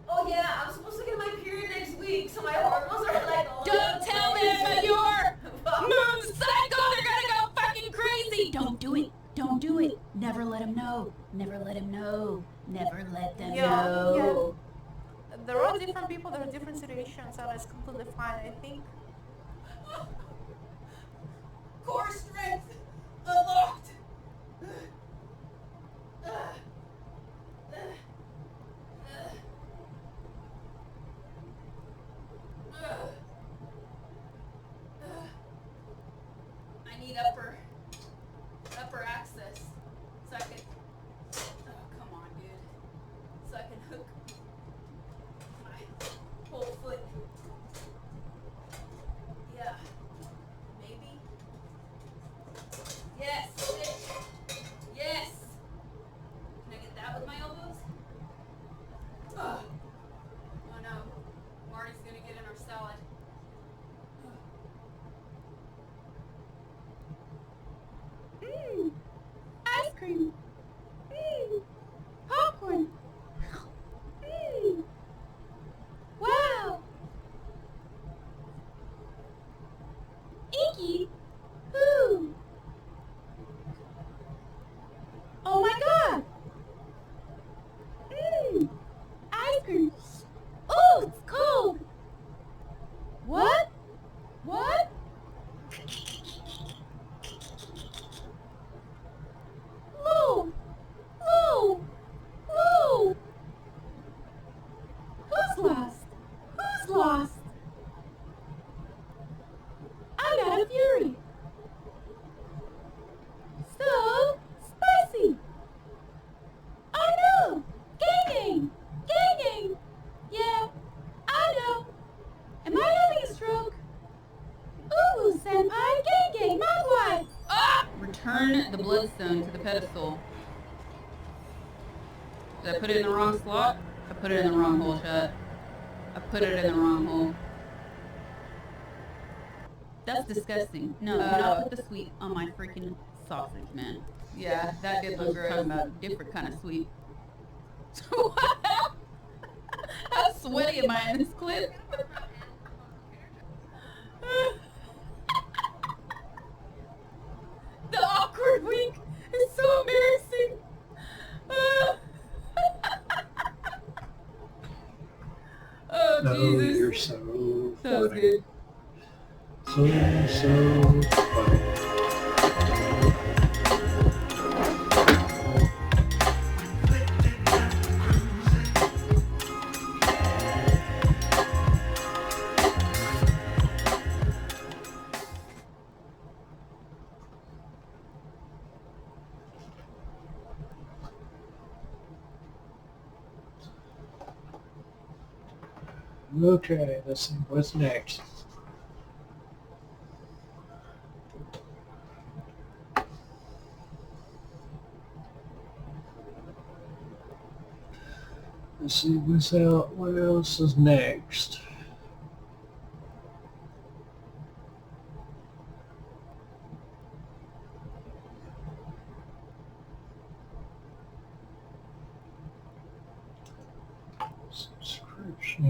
Oh yeah, I'm supposed to get my period next week, so my hormones are like all Don't tell them your moon cycle. They're gonna go fucking crazy. Don't do it. Don't do it. Never let them know. Never let them know. Never let them know. There are different people, there are different situations, and it's completely fine, I think. Core strength unlocked. I need upper access so I can. Oh, come on, dude. So I can hook my whole foot. Yeah. Maybe. Yes. Bitch. Yes. Can I get that with my elbows? Ugh. Oh no. Marty's gonna get in our salad. Ice cream. Popcorn. Wow. Inky. Ooh. Oh my god. Ice cream. Oh, it's cold. What? What? Lou! Lou! Lou! Who's lost? Who's lost? I got a fury. So spicy. Oh no! Gang! Gang! Yeah, I know. Am I having a stroke? Ooh, senpai, gang, my wife. Ah! Return the bloodstone to the pedestal. Did I put it in the wrong slot? I put it in the wrong hole, chat. I put it in the wrong hole. That's disgusting. No, do not put the sweet on my freaking sausage, man. Yeah, that did look gross. Talking about a different kind of sweet. How sweaty am I in this clip? The awkward wink is so embarrassing. Oh, No, Jesus. you're so That was funny. good. So funny. Okay, let's see what's next. Let's see what's out. What else is next? I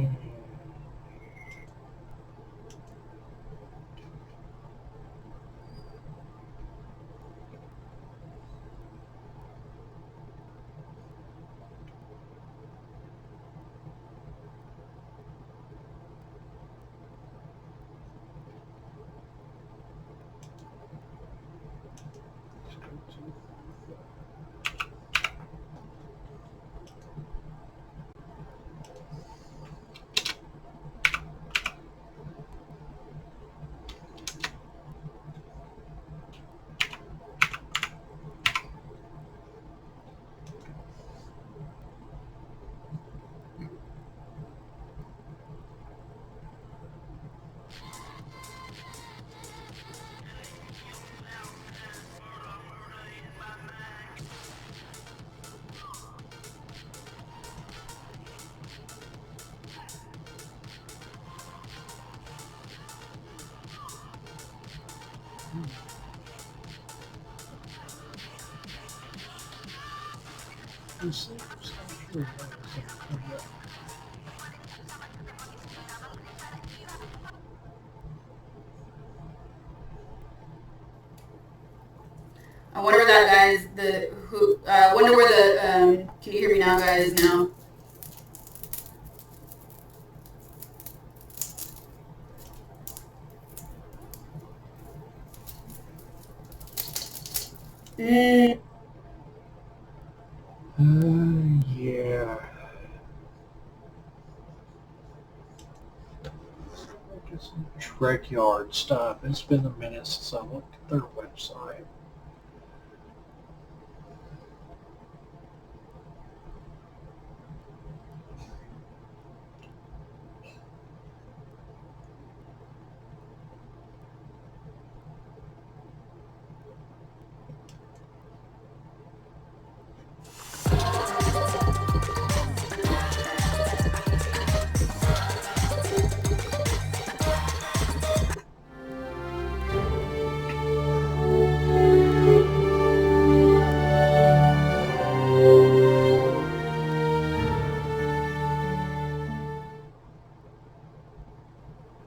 wonder where that guy's wonder where the can you hear me now, guys? Now. Yeah. Just some Trek Yard stuff. It's been a minute since I looked at their website.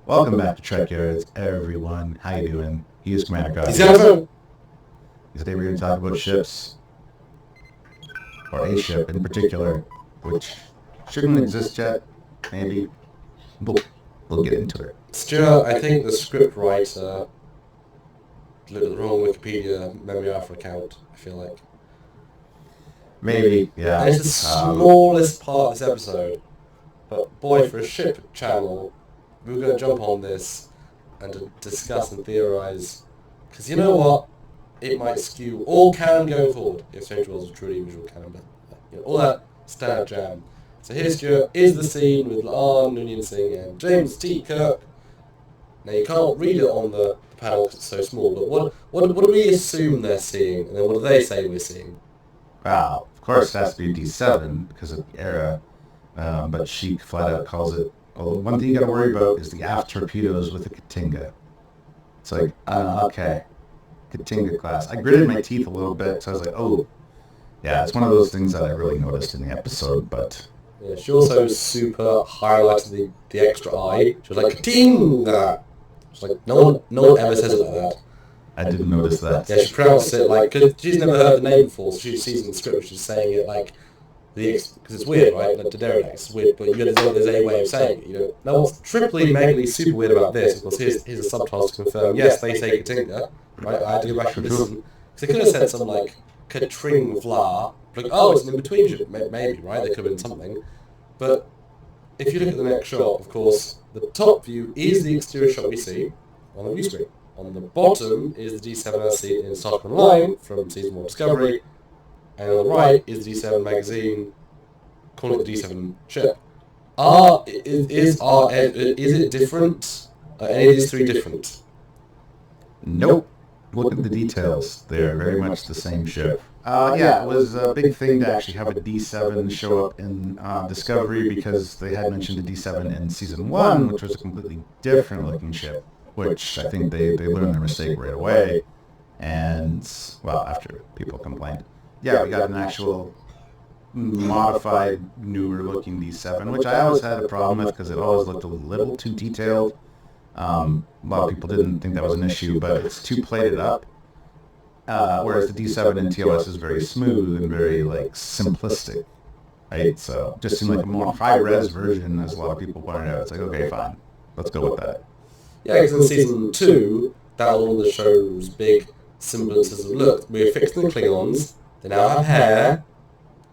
Welcome back to Trek Yards, everyone. How you doing? He is Commander God. Today we're going to talk about ships, or a ship in particular, which shouldn't exist yet. Maybe we'll get into it. Stuart, I think the script writer looked at the wrong Wikipedia memory alpha account. I feel like maybe, yeah. And it's the smallest part of this episode, but boy, for a ship channel, we were going to jump on this and to discuss and theorise, because you know what, it might skew all canon going forward if Strange Worlds was truly visual canon, but you know, all that standard jam. So here, Stuart, is the scene with La'an, Noonien Singh and James T. Kirk. Now you can't read it on the panel because it's so small, but what do we assume they're seeing, and then what do they say we're seeing? Well, of course it has to be D7 because of the era, but Sheik flat out calls it. Well, one thing you got to worry about is the aft torpedoes with the Katinga. It's like, okay, Katinga class. I gritted my teeth a little bit, so I was like, oh, yeah, it's one of those things that I really noticed in the episode, but... Yeah, she also super highlighted the extra I. She was like, Katinga! It's like, no one ever says it like that. I didn't notice that. Yeah, she pronounced it like, because she's never heard the name before, so she sees in the script, she's saying it like, because it's weird, right? Like, Daenerys, it's weird, but there's a way of saying it, you know. Now, what's triply, megally super weird about this, of course, here's the subtitles to confirm, yes, they say Katinga, right? I had to go back and listen. Because they could have said something like, Katring Vla, like, oh, it's an in-between ship, maybe, right? They could have been something. But if you look at the next shot, of course, the top view is the exterior shot we see on the view screen. On the bottom is the D7 as seen in Star Trek Online from Season 1 Discovery. And on the right is the D7 magazine, calling it the D7 ship. Is it different? Are any of these three different? Nope. Look at the details. They're very much the same ship. Yeah, it was a big thing to actually have a D7 show up in Discovery because they had mentioned the D7 in Season 1, which was a completely different looking ship, which I think they learned their mistake right away. And, well, after people complained. Yeah, we got an actual modified, newer looking D7, which I always had a problem with because it always looked a little too detailed. A lot of people didn't think that was an issue, but it's too plated up. Whereas the D7 in TOS is very smooth and very like simplistic, right? So just seemed like a more high-res version, as a lot of people pointed out. It's like, okay, fine, let's go with that. Yeah, because in Season 2, that was one of the show's big semblances of, look, we're fixing the Klingons, they now have hair,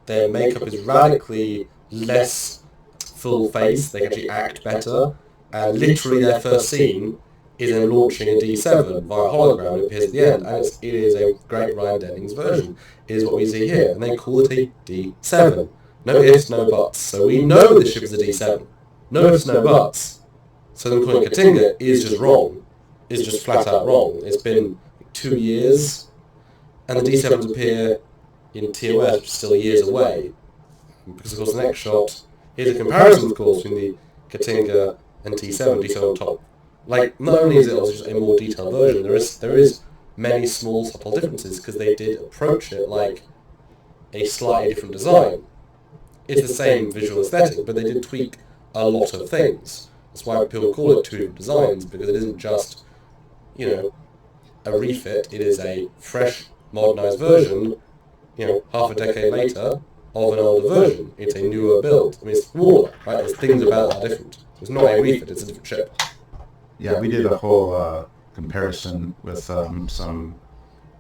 their makeup is radically less full face, they can actually act better, and literally their first scene is in launching a D7 via hologram, it appears at the end, and it is a great Ryan Dennings version. It is what we see here, and they call it a D7. No ifs, no buts. So we know the ship is a D7. No ifs, no buts. So them calling it Katinga is just wrong. Is just flat out wrong. It's been 2 years, and the D7s appear in TOS, which is still years away. Because of course the next shot, here's a comparison of course between the Katinga and T7, D7 on top. Like, not only is it also just a more detailed version, there is many small subtle differences because they did approach it like a slightly different design. It's the same visual aesthetic, but they did tweak a lot of things. That's why people call it two different designs, because it isn't just, you know, a refit, it is a fresh, modernised version, you know, half a decade later, of an older version. It's a newer build. I mean, it's smaller, right? There's things about it that are different. It's not a refit, it's a different ship. Yeah, we did a whole comparison with an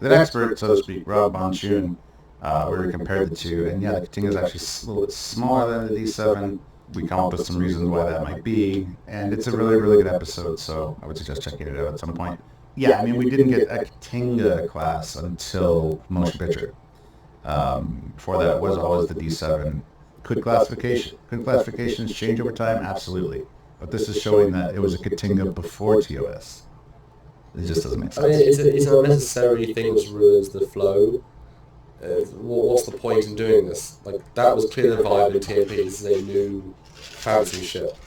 expert, so to speak, Rob Bonchun, where we compared the two. And yeah, the Katinga is actually a little bit smaller than the D7. We come up with some reasons why that might be. And it's a really, really good episode, so I would suggest checking it out at some point. Yeah, I mean, we didn't get a Katinga class until motion picture. Before that was always the D7. Could classifications change over time? Absolutely. But this is showing that it was a Katinga before TOS. It just doesn't make sense. I mean, it's an unnecessary thing which ruins the flow. What's the point in doing this? Like, that was clearly the vibe in TMP. This is a new fancy ship.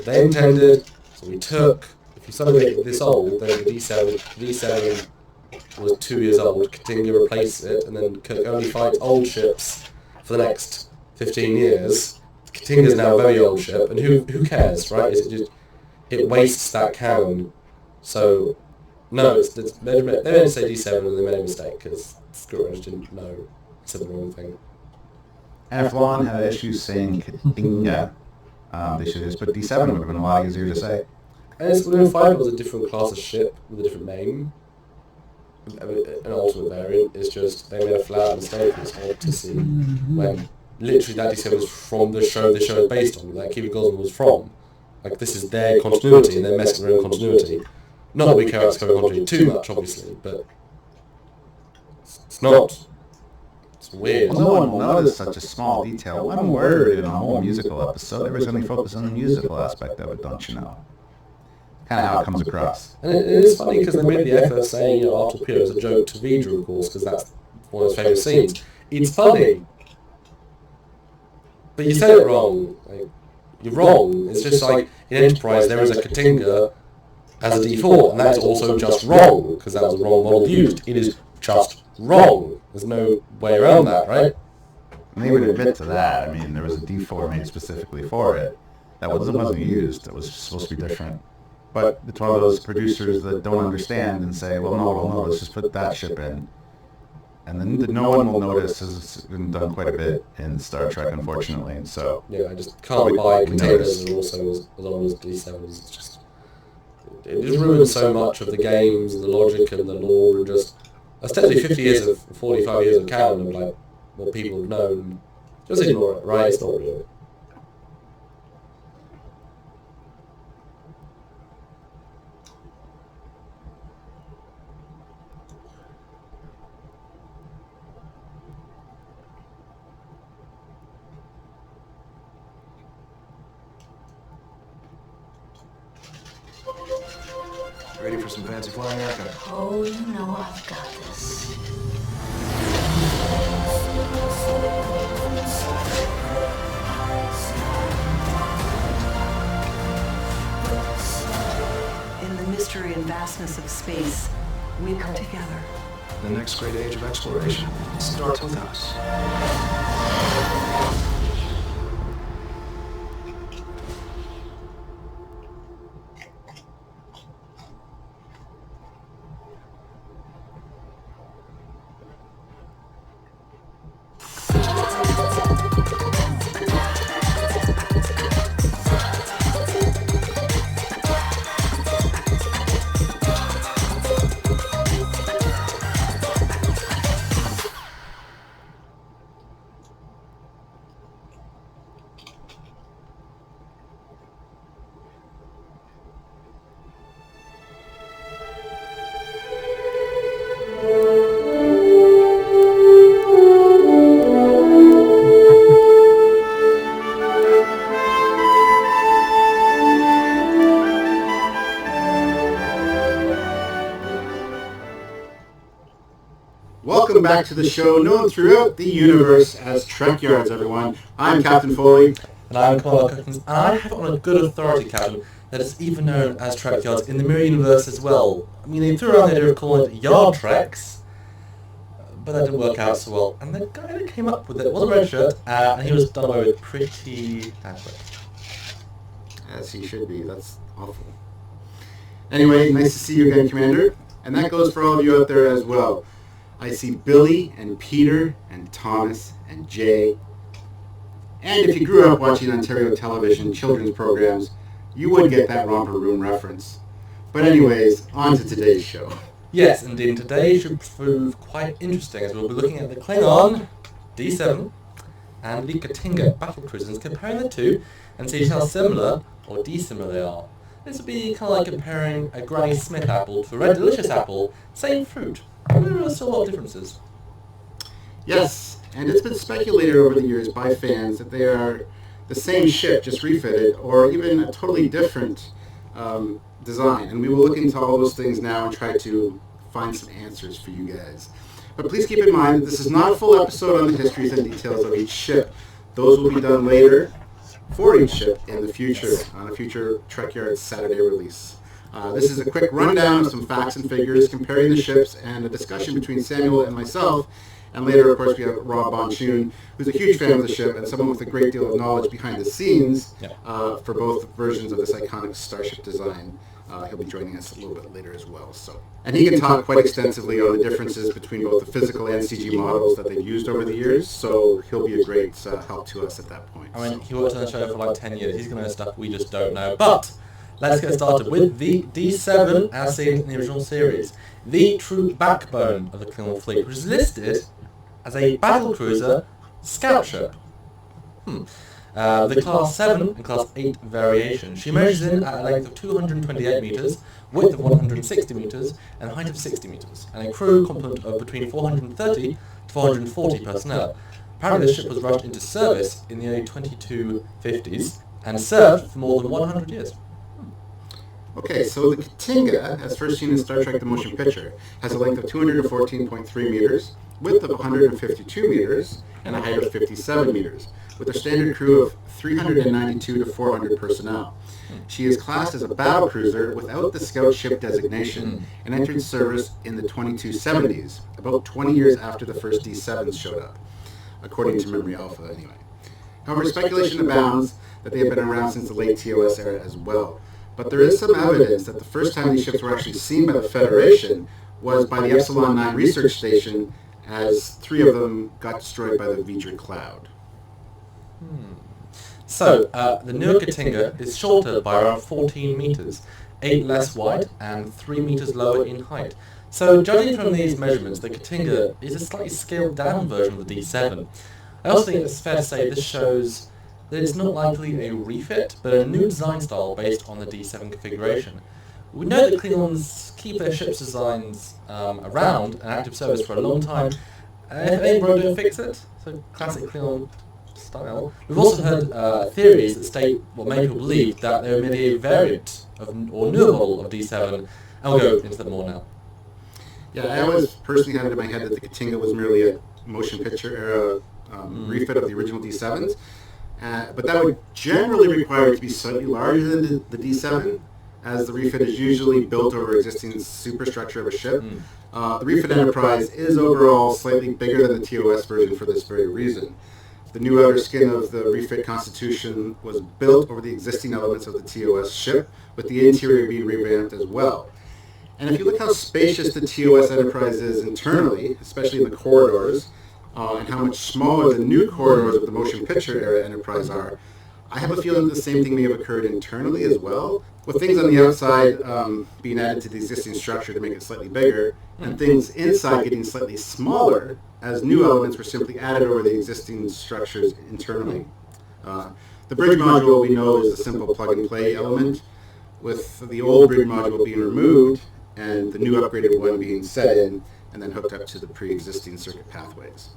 They intended, so we took. If you suddenly make it this old, then the D7 was 2 years old. Katinga replaced it, and then Kirk only fights old ships for the next 15 years. Katinga is now a very old ship, and who cares, right? It wastes that canon. So, no, they didn't say D7 and they made a mistake, because Scrooge didn't know, it said the wrong thing. Athlon had issues saying Katinga. They should have just put D7, would have been a lot easier to say. And Squadron 5 was a different class of ship with a different name. An alternate variant. It's just they made a flat mistake. It's hard to see when literally that D7 was from the show is based on. That Kiva Goldsman was from. Like, this is their continuity, and they're messing around continuity. Not that we care about Discovery continuity too much, obviously, but it's not. It's weird. Well, no one will notice such a small detail. One word in a whole musical episode. Everybody's only focused on the musical aspect of it, don't you know? Kind of how it comes across. And it is funny because they made the effort saying, you know, our torpedo is a joke to Vidra, of course, because that's one of his favourite scenes. It's funny, but you said it wrong. Like, you're wrong. It's just like in Enterprise there is a Katinga as a D4, and that's also just wrong because that was the wrong model used. It is just wrong. There's no way around that, right? And they would admit to that. I mean, there was a D4 made specifically for it that wasn't used. It was supposed to be different. But it's one of those producers that don't understand and say, well, no, let's just put that ship in. And then no one will notice, as it's been done quite a bit in Star Trek, unfortunately. And so yeah, I just can't buy containers and also as long as D7s. It's just, it just ruins so much of the games and the logic and the lore, and just that's technically 50 years of 45 years of canon of like what people have known. Just ignore it, right? It's not real. Ready for some fancy flying action? Oh, you know I've got this. In the mystery and vastness of space, we come together. The next great age of exploration starts with us. Welcome back to the show, known throughout the universe as Trek Yards, everyone. I'm Captain Foley. And I'm Commander Cookins, and I have it on a good authority, Captain, that it's even known as Trek Yards in the Mirror Universe as well. I mean, they threw around the idea of calling it Yard Treks, but that didn't work out so well. And the guy that came up with it wasn't Red Shirt, and he was done away with pretty badly. As he should be. That's awful. Anyway, nice to see you again, Commander. And that goes for all of you out there as well. I see Billy and Peter and Thomas and Jay. And if you grew up watching Ontario television children's programs, you would get that Romper Room reference. But anyways, on to today's show. Yes, indeed. Today should prove quite interesting as we'll be looking at the Klingon D7 and the Katinga battlecruisers and comparing the two and see how similar or dissimilar they are. This would be kind of like comparing a Granny Smith apple to a Red Delicious apple, same fruit. There are still a lot of differences. Yes, and it's been speculated over the years by fans that they are the same ship, just refitted, or even a totally different design. And we will look into all those things now and try to find some answers for you guys. But please keep in mind that this is not a full episode on the histories and details of each ship. Those will be done later for each ship in the future, on a future Trek Yards Saturday release. This is a quick rundown of some facts and figures, comparing the ships, and a discussion between Samuel and myself. And later, of course, we have Rob Bonchoon, who's a huge fan of the ship and someone with a great deal of knowledge behind the scenes for both versions of this iconic starship design. He'll be joining us a little bit later as well. And he can talk quite extensively on the differences between both the physical and CG models that they've used over the years, so he'll be a great help to us at that point. I mean, he worked on the show for like 10 years. He's going to know stuff we just don't know. But let's get started with the D7 as seen in the original series. The true backbone of the Klingon fleet, which is listed as a battlecruiser scout ship. The Class 7 and Class 8 variation. She measures in at a length of 228 metres, width of 160 metres, and height of 60 metres, and a crew complement of between 430 to 440 personnel. Apparently this ship was rushed into service in the early 2250s and served for more than 100 years. Okay, so the Katinga, as first seen in Star Trek The Motion Picture, has a length of 214.3 meters, width of 152 meters, and a height of 57 meters, with a standard crew of 392 to 400 personnel. She is classed as a battlecruiser without the scout ship designation and entered service in the 2270s, about 20 years after the first D7s showed up, according to Memory Alpha anyway. However, speculation abounds that they have been around since the late TOS era as well. But there is some evidence that the first time these ships were actually seen by the Federation was by the Epsilon 9 research station, as 3 of them got destroyed by the V'ger cloud. So, the newer Katinga is shorter by around 14 metres, 8 less wide and 3 metres lower in height. So, judging from these measurements, the Katinga is a slightly scaled down version of the D7. I also think it's fair to say this shows that it's not likely a refit, but a new design style based on the D7 configuration. We know that Klingons keep their ship's designs around and active service for a long time, and if it ain't broke, don't fix it. So classic Klingon style. We've also heard theories that state what many people believe that they were merely a variant of, or newer model of D7, and we'll go into that more now. Yeah, I always personally had it in my head that the Katinga was merely a motion picture era refit of the original D7s. But that would generally require it to be slightly larger than the D7, as the refit is usually built over existing superstructure of a ship. The refit Enterprise is overall slightly bigger than the TOS version for this very reason. The new outer skin of the refit Constitution was built over the existing elements of the TOS ship, with the interior being revamped as well. And if you look how spacious the TOS Enterprise is internally, especially in the corridors, and how much smaller the new corridors of the motion picture era Enterprise are, I have a feeling that the same thing may have occurred internally as well, with things on the outside being added to the existing structure to make it slightly bigger, and things inside getting slightly smaller as new elements were simply added over the existing structures internally. The bridge module we know is a simple plug-and-play element, with the old bridge module being removed and the new upgraded one being set in and then hooked up to the pre-existing circuit pathways.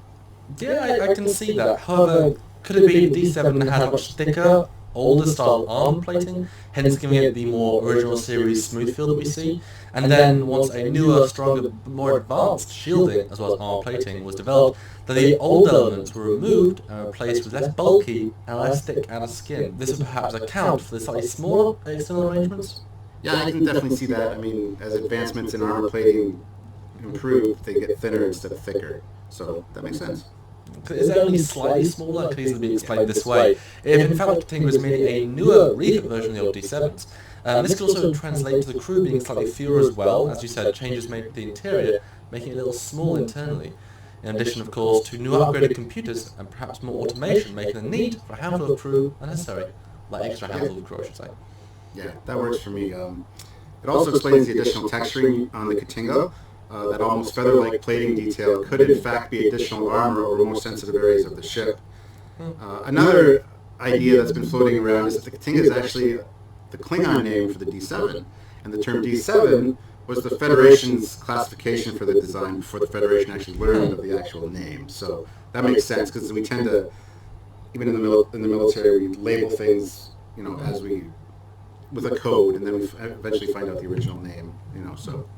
Yeah, I can see that. However, could it be D7 had much thicker, older style armor plating, hence giving it the more original series smooth feel that we see? And then once a newer, stronger, more advanced shielding, as well as armor plating, was developed, then the old elements were removed and replaced with less bulky and less thick outer skin. This would perhaps account for the slightly smaller external arrangements? Yeah, I can definitely see that. I mean, as advancements in armor plating improve, they get thinner instead of thicker. So that makes sense. Is it only slightly smaller? It could easily be explained this way. If in fact the Katinga was merely a newer, refit version of the old D7s, this could also translate to the crew being slightly fewer as well, as you said, changes made to the interior, making it a little small internally. In addition, of course, to new upgraded computers and perhaps more automation, making the need for a handful of crew unnecessary. Like extra handful of crew, I should say. Yeah, that works for me. It also explains the additional texturing on the Katinga. That almost feather-like plating detail could in fact be additional armor over more sensitive areas of the ship. Another idea that's been floating around is that the Katinga is actually the Klingon name for the D7, and the term D7 was the Federation's classification for the design before the Federation actually learned of the actual name. So that makes sense, because we tend to, even in the military, we label things, you know, as we, with a code, and then we eventually find out the original name, you know, so.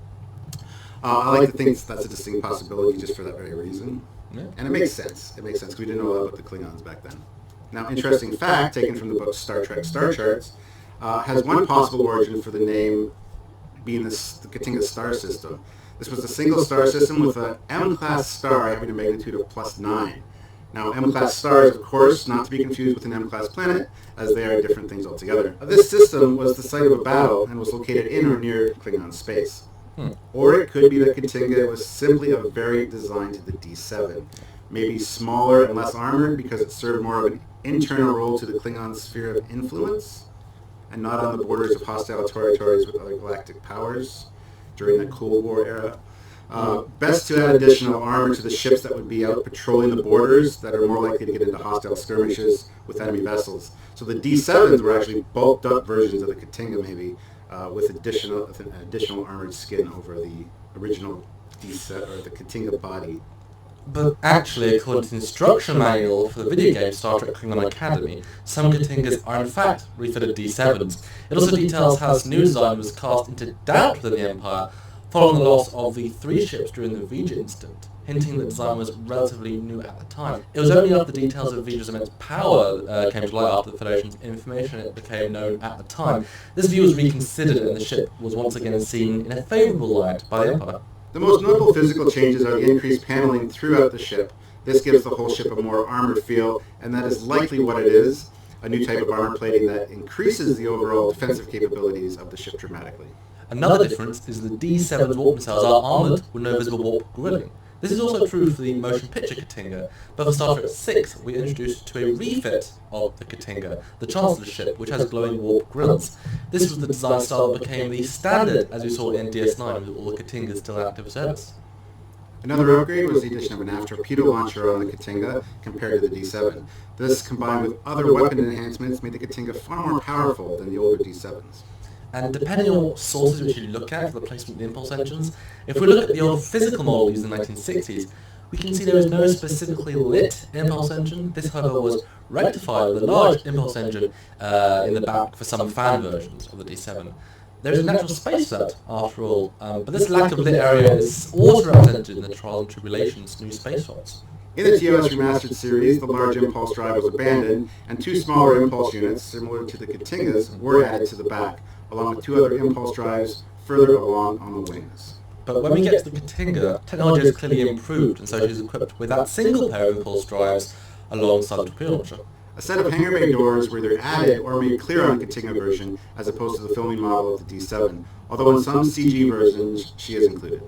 I like to think that's a distinct possibility just for that very reason. Yeah. And it makes sense. It makes sense because we didn't know a lot about the Klingons back then. Now, interesting fact, taken from the book Star Trek Star Charts, has one possible origin for the name being the Katinga star system. This was a single star system with an M-class star having a magnitude of +9. Now, M-class stars, of course, not to be confused with an M-class planet, as they are different things altogether. This system was the site of a battle and was located in or near Klingon space. Or it could be that Katinga was simply a variant designed to the D7, maybe smaller and less armored because it served more of an internal role to the Klingon sphere of influence, and not on the borders of hostile territories with other galactic powers during the Cold War era. Best to add additional armor to the ships that would be out patrolling the borders that are more likely to get into hostile skirmishes with enemy vessels. So the D7s were actually bulked up versions of the Katinga maybe, with additional armored skin over the original D7 or the Katinga body. But actually, according to the instruction manual for the video game Star Trek Klingon Academy, some Katingas are in fact refitted D7s. It also details how this new design was cast into doubt within the Empire following the loss of the 3 ships during the Vija incident, hinting that the design was relatively new at the time. It was only after the details of Vija's immense power came to light after the Federation's information it became known at the time. This view was reconsidered and the ship was once again seen in a favourable light by the Empire. The most notable physical changes are the increased paneling throughout the ship. This gives the whole ship a more armored feel, and that is likely what it is, a new type of armor plating that increases the overall defensive capabilities of the ship dramatically. Another difference is the D7's warp missiles are armoured with no visible warp grilling. This is also true for the motion picture Katinga, but for Star Trek 6 we're introduced to a refit of the Katinga, the Chancellor ship, which has glowing warp grills. This was the design style that became the standard as we saw in DS9 with all the Katingas still in active service. Another upgrade was the addition of an aft torpedo launcher on the Katinga compared to the D7. This, combined with other weapon enhancements, made the Katinga far more powerful than the older D7s. And depending on what sources which you look at for the placement of the impulse engines, if we look at the old physical model used in the 1960s, we can see there is no specifically lit impulse engine. This, however, was rectified with a large impulse engine in the back for some fan versions of the D7. There is a natural space for that, after all, but this lack of lit area is also represented in the Trials and Tribulations new space shots. In the TOS Remastered series, the large impulse drive was abandoned, and 2 smaller impulse units, similar to the Katingas, were added to the back, along with 2 other impulse drives further along on the wings. But when we get to the Katinga, technology has clearly improved, and so she's equipped with that single pair of impulse drives alongside the torpedo launcher. A set of hangar bay doors were either added or made clear on the Katinga version as opposed to the filming model of the D7, although in some CG versions she is included.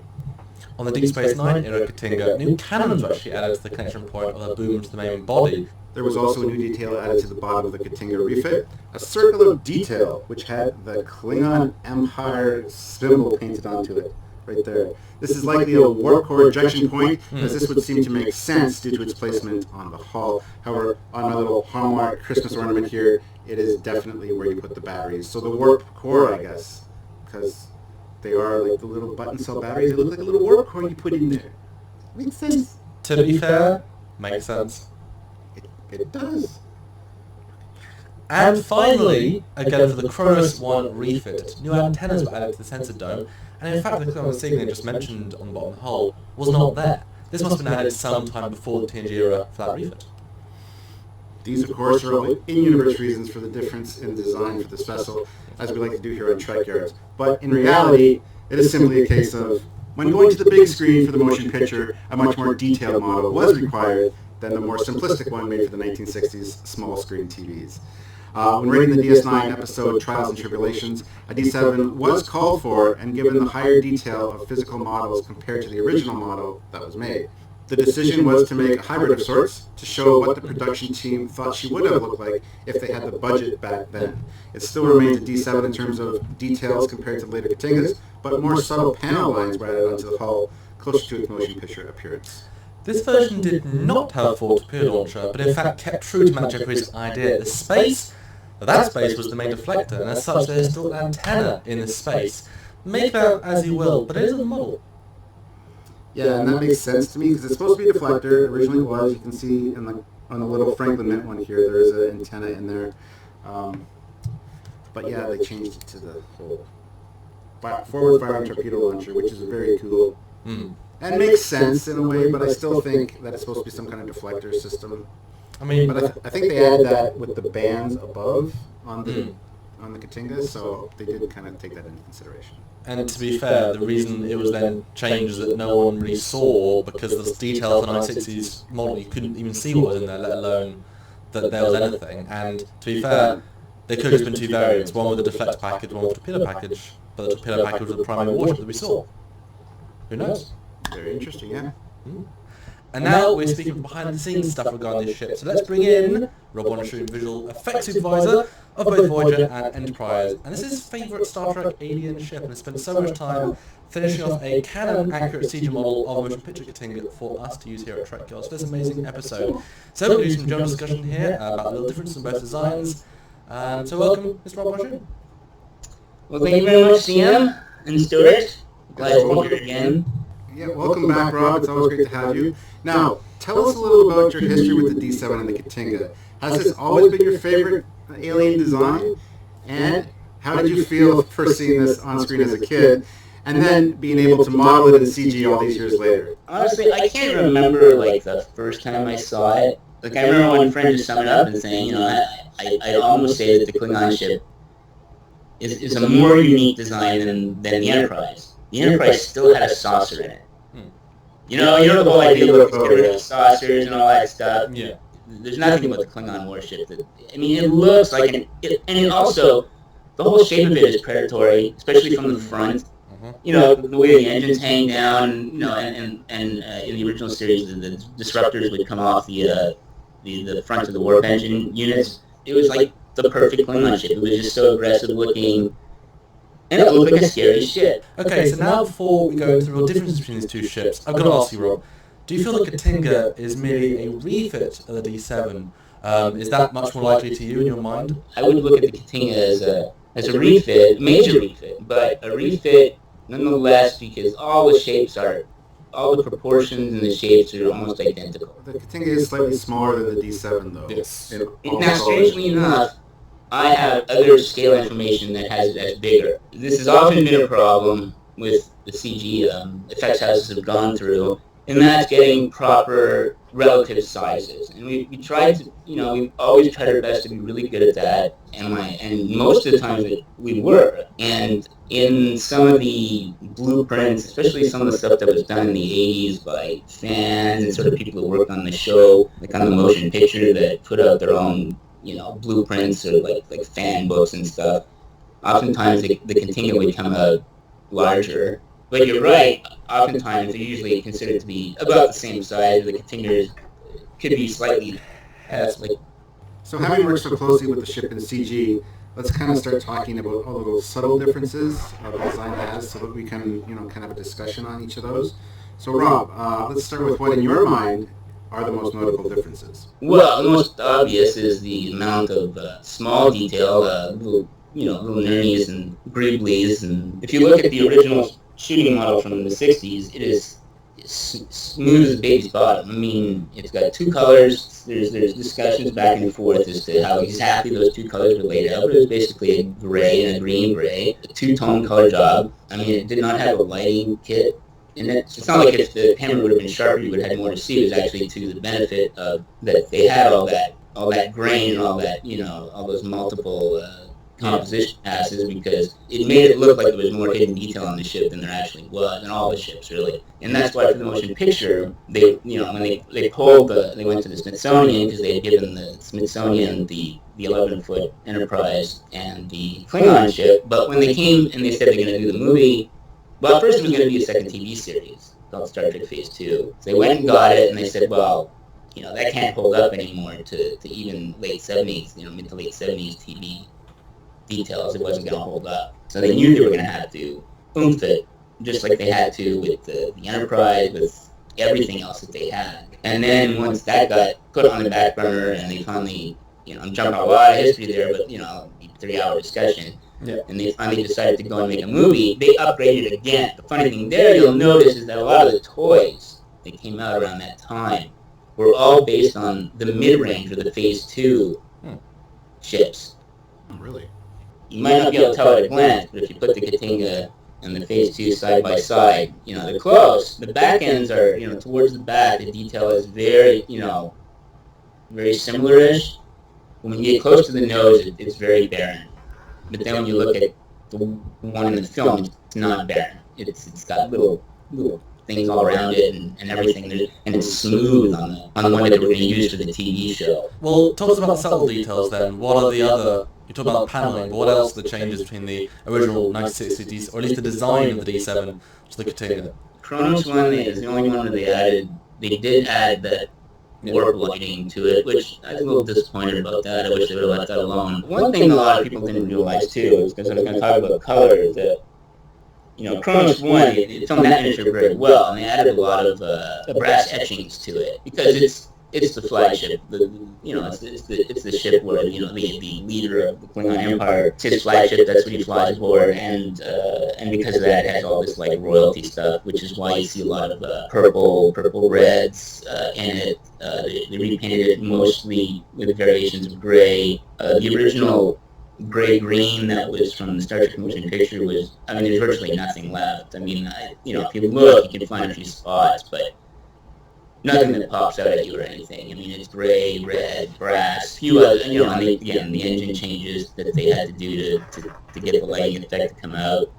On the Deep Space Nine era Katinga, new cannons were actually added to the connection point of the boom to the main body. There was also a new detail added to the bottom of the Katinga refit, a circle of detail which had the Klingon Empire symbol painted onto it, right there. This is likely a warp core ejection point, as this would seem to make sense due to its placement on the hull. However, on my little Hallmark Christmas ornament here, it is definitely where you put the batteries. So the warp core, I guess, because they are like the little button cell batteries. They look like a little warp core you put in there. Makes sense. To be fair, makes sense. It does. And finally, again for the Kronos 1 refit, new antennas were added to the sensor dome, and in fact the Kronos signaling just mentioned on the bottom of the hull was not there. This must have been added sometime before the TNG era for that refit. These, of course, are all in-universe reasons for the difference in design for this vessel, as we like to do here on Trek Yards. But in reality, it is simply a case of, when going to the big screen for the motion picture, a much more detailed model was required than the more simplistic one made for the 1960s small screen TVs. When rating the DS9 episode Trials and Tribulations, a D7 was called for and given the higher detail of physical models compared to the original model that was made. The decision was to make a hybrid of sorts to show what the production team thought she would have looked like if they had the budget back then. It still remains a D7 in terms of details compared to later Katingas, but more subtle panel lines were added onto the hull, closer to its motion picture appearance. This version did not have a forward torpedo launcher, but in fact kept true to Matt Jeffries' idea. The space, that space was the main deflector, and as such there is still an antenna in this space. Make that as you will, but it is a model. Yeah, and that makes sense to me because it's supposed to be a deflector. It originally was. You can see in on the little Franklin Mint one here, there is an antenna in there. But yeah, they changed it to the whole forward firing torpedo launcher, which is very cool. And makes sense in a way, but I still think that it's supposed to be some kind of deflector system. I mean, but I think they added that with the bands above on the Katinga, so they did kind of take that into consideration. And to be fair, the reason it was then changed is that no one really saw, because the detail of the 1960s model, you couldn't even see what was in there, let alone that there was anything. And to be fair, there could have just been two variants, one with the deflect package, one with the torpedo package, but the torpedo package was the primary warship that we saw. Who knows? Very interesting, yeah. And now we're speaking from behind the scenes stuff regarding this ship. So let's bring in Rob Wondershooting, Visual Effects Supervisor of both Voyager and Enterprise. And this is his favourite Star Trek alien ship, and has spent so much time finishing off a canon-accurate CG model of a motion picture Katinga for us to use here at Trek Girls for this amazing episode. So we're going to do some general discussion here about the little difference in both designs. So welcome, Mr. Rob Wondershooting. Well, thank you very much, Sam and Stuart. Glad to be here again. Yeah, welcome back, Rob. It's always great to have you. Now, tell us a little about your history with the D7 and the Katinga. Has this always been your favorite alien design? And how did you feel first seeing this on screen as a kid, and then being able to model it in CG all these years later? Honestly, I can't remember like the first time I saw it. Like I remember one friend just summed it up and saying, you know, I'd almost say that the Klingon ship is a more unique design than the Enterprise. The Enterprise still had a saucer in it. You know the whole idea of saucers and all that stuff. Yeah. There's nothing about the Klingon warship that, I mean, it looks like and it also, the whole shape of it is predatory, especially from the front. You know, the way the engines hang down, you know, and in the original series, the disruptors would come off the front of the warp engine units. It was like the perfect Klingon ship. It was just so aggressive looking. And it looked like a scary ship. Okay, so now before we go into the real differences between these two ships, I've got to ask you, Rob, do you feel that Katinga is merely a refit of the D7? Is that much more likely to you in your mind? I would look at the Katinga as a refit, major refit, but a refit nonetheless because all the proportions and the shapes are almost identical. The Katinga is slightly smaller than the D7, though. Yes. Now, strangely enough, I have other scale information that has it as bigger. This has often been a problem with the CG effects houses have gone through. and that's getting proper relative sizes. And we tried to, we always tried our best to be really good at that, and most of the times we were. And in some of the blueprints, especially some of the stuff that was done in the 80s by fans and sort of people who worked on the show, like on the motion picture that put out their own, blueprints or like fan books and stuff, oftentimes the Katinga would come out larger. But you're right, oftentimes they're usually considered to be about the same size. The Katingas could be slightly less. So having worked so closely with the ship in CG, let's kind of start talking about all of those subtle differences the design has so that we can, kind of have a discussion on each of those. So Rob, let's start with what in your mind are the most notable differences? Well, the most obvious is the amount of small detail, little nernies and greeblies. And if you look at the original shooting model from the 60s, it is smooth as a baby's bottom. I mean, it's got two colors. There's discussions back and forth as to how exactly those two colors were laid out, but it was basically a gray and a green gray, a two-tone color job. I mean, it did not have a lighting kit in it. It's not like if the camera would have been sharper, you would have had more to see. It was actually to the benefit of that they had all that grain and all that, all those multiple composition passes, because it made it look like there was more hidden detail on the ship than there actually was, and all the ships really. And that's why for the motion picture, they, when they pulled they went to the Smithsonian, because they had given the Smithsonian the 11-foot Enterprise and the Klingon ship. But when they came and they said they're going to do the movie, well, first it was going to be a second TV series called Star Trek Phase 2. So they went and got it, and they said, well, that can't hold up anymore to even late 70s, mid to late 70s TV details. It wasn't going to hold up. So they knew they were going to have to oomph it, just like they had to with the Enterprise, with everything else that they had. And then once that got put on the back burner and they finally, I'm jumping a lot of history there, but, it'll be a 3-hour discussion. Yeah. And they finally decided to go and make a movie. They upgraded it again. The funny thing there you'll notice is that a lot of the toys that came out around that time were all based on the mid-range or the Phase 2 ships. Really? You might not be able to tell at a glance, but if you put the Katinga and the Phase 2 side by side, they're close. The back ends are, towards the back, the detail is very, very similar-ish. When you get close to the nose, it's very barren. But then when you look at the one in the film, it's not barren. It's got little things all around it and everything, and it's smooth on the one that we're going to use for the TV show. Well, talk to us about the subtle details then. What are the other... You talk about paneling, but what else are the changes between the original 1960s, or at least the design of the D7 to the Katinga? Kronos 1 is the only one where they did add that warp lighting to it, which I was a little disappointed about that. I wish they would have left that alone. One thing a lot of people didn't realize too, is because I was going to talk about color, is that Kronos 1, it filmed that miniature very well, and they added a lot of brass etchings to it, because it's the flagship. It's the ship where the leader of the Klingon Empire, it's his flagship. That's what he flies aboard, and because of that, it has all this like royalty stuff, which is why you see a lot of purple reds in it. They repainted it mostly with variations of gray. The original gray-green that was from the Star Trek motion picture was, there's virtually nothing left. If you look, you can find a few spots, but nothing that pops out at you or anything. It's gray, red, brass, few other, and the engine changes that they had to do to get the lighting effect to come out.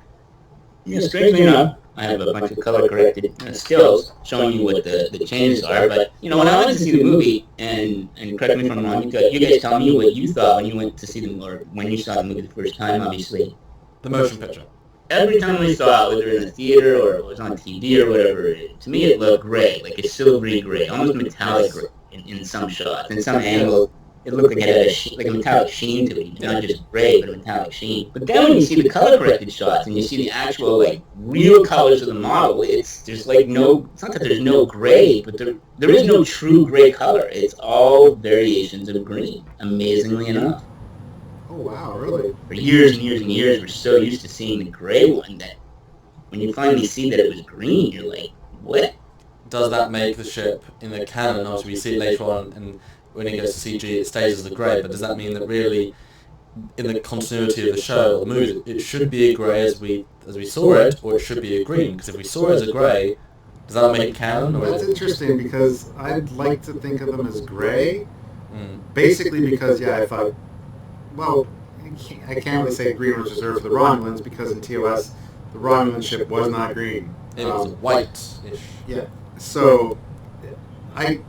Strangely enough, I have a bunch of color-corrected stills showing you what the changes are, but, when I went to see the movie, and correct me if I'm wrong, you guys tell me what you thought when you went to see the movie, or when you saw the movie the first time, obviously. The motion picture. Every time we saw it, whether in the theater or it was on TV or whatever, to me it looked gray, like a silvery gray, almost metallic gray in some shots. In some angles, it looked like it had like a metallic sheen to it, not just gray, but a metallic sheen. But then when you see the color-corrected shots and you see the actual, real colors of the model, there's no, it's not that there's no gray, but there is no true gray color. It's all variations of green, amazingly enough. Oh, wow, really? For years and years and years, we're so used to seeing the gray one that when you finally see that it was green, you're like, what? Does that make the ship in the canon, obviously we see it later on, and when it goes to CG it stays as the grey, but does that mean that really, in the continuity of the show, or the movie, it should be a grey as we saw it, or it should be a green? Because if we saw it as a grey, Does that make it canon? Or That's interesting because I'd like to think of them as gray. Basically because, yeah, I thought, well, I can't really say green was reserved for the Romulans because in TOS, the Romulan ship was not green. It was white-ish. Yeah. So, I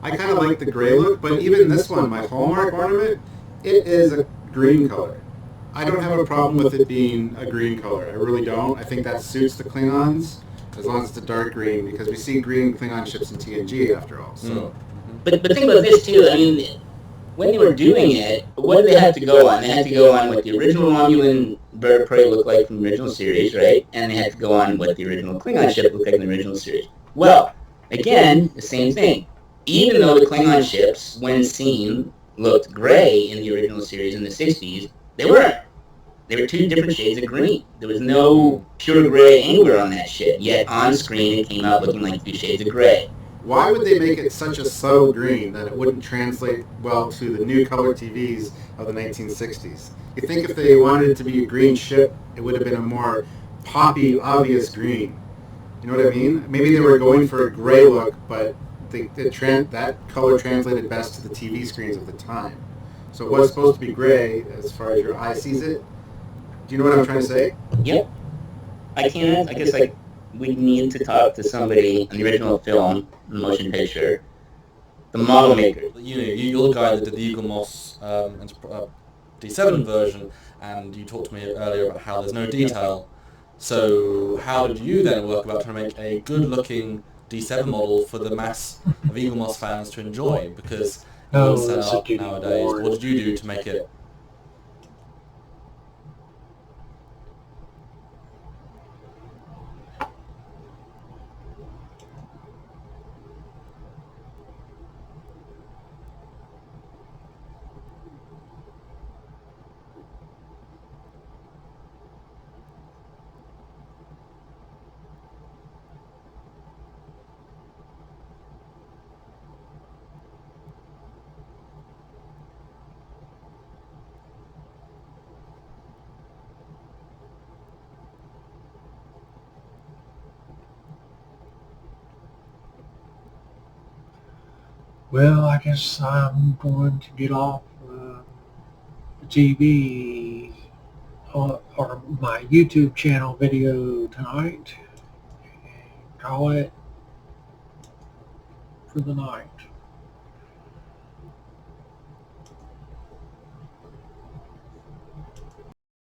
kind of like the gray look, but even this one, my Hallmark ornament, it is a green color. I don't have a problem with it being a green color. I really don't. I think that suits the Klingons as long as it's a dark green because we see green Klingon ships in TNG after all. So, But think about this too. I mean, when they were doing it, what did they have to go on? They had to go on what the original Romulan bird of prey looked like from the original series, right? And they had to go on what the original Klingon ship looked like in the original series. Well, again, the same thing. Even though the Klingon ships, when seen, looked gray in the original series in the 60s, they weren't. They were two different shades of green. There was no pure gray anywhere on that ship, yet on screen it came out looking like two shades of gray. why would they make it such a subtle green that it wouldn't translate well to the new color TVs of the 1960s? You think if they wanted it to be a green ship, it would have been a more poppy, obvious green. You know what I mean? Maybe they were going for a gray look, but that color translated best to the TV screens of the time. So it was supposed to be gray as far as your eye sees it. Do you know what I'm trying to say? Yep. I guess we need to talk to somebody in the original film, the motion picture, the model maker. You're the guy that did the Eagle Moss D7 version, and you talked to me earlier about how there's no detail. So how did you then work about trying to make a good-looking D7 model for the mass of Eagle Moss fans to enjoy? Because it won't sell out nowadays. What did you do to make it? Well, I guess I'm going to get off the TV or my YouTube channel video tonight and call it for the night.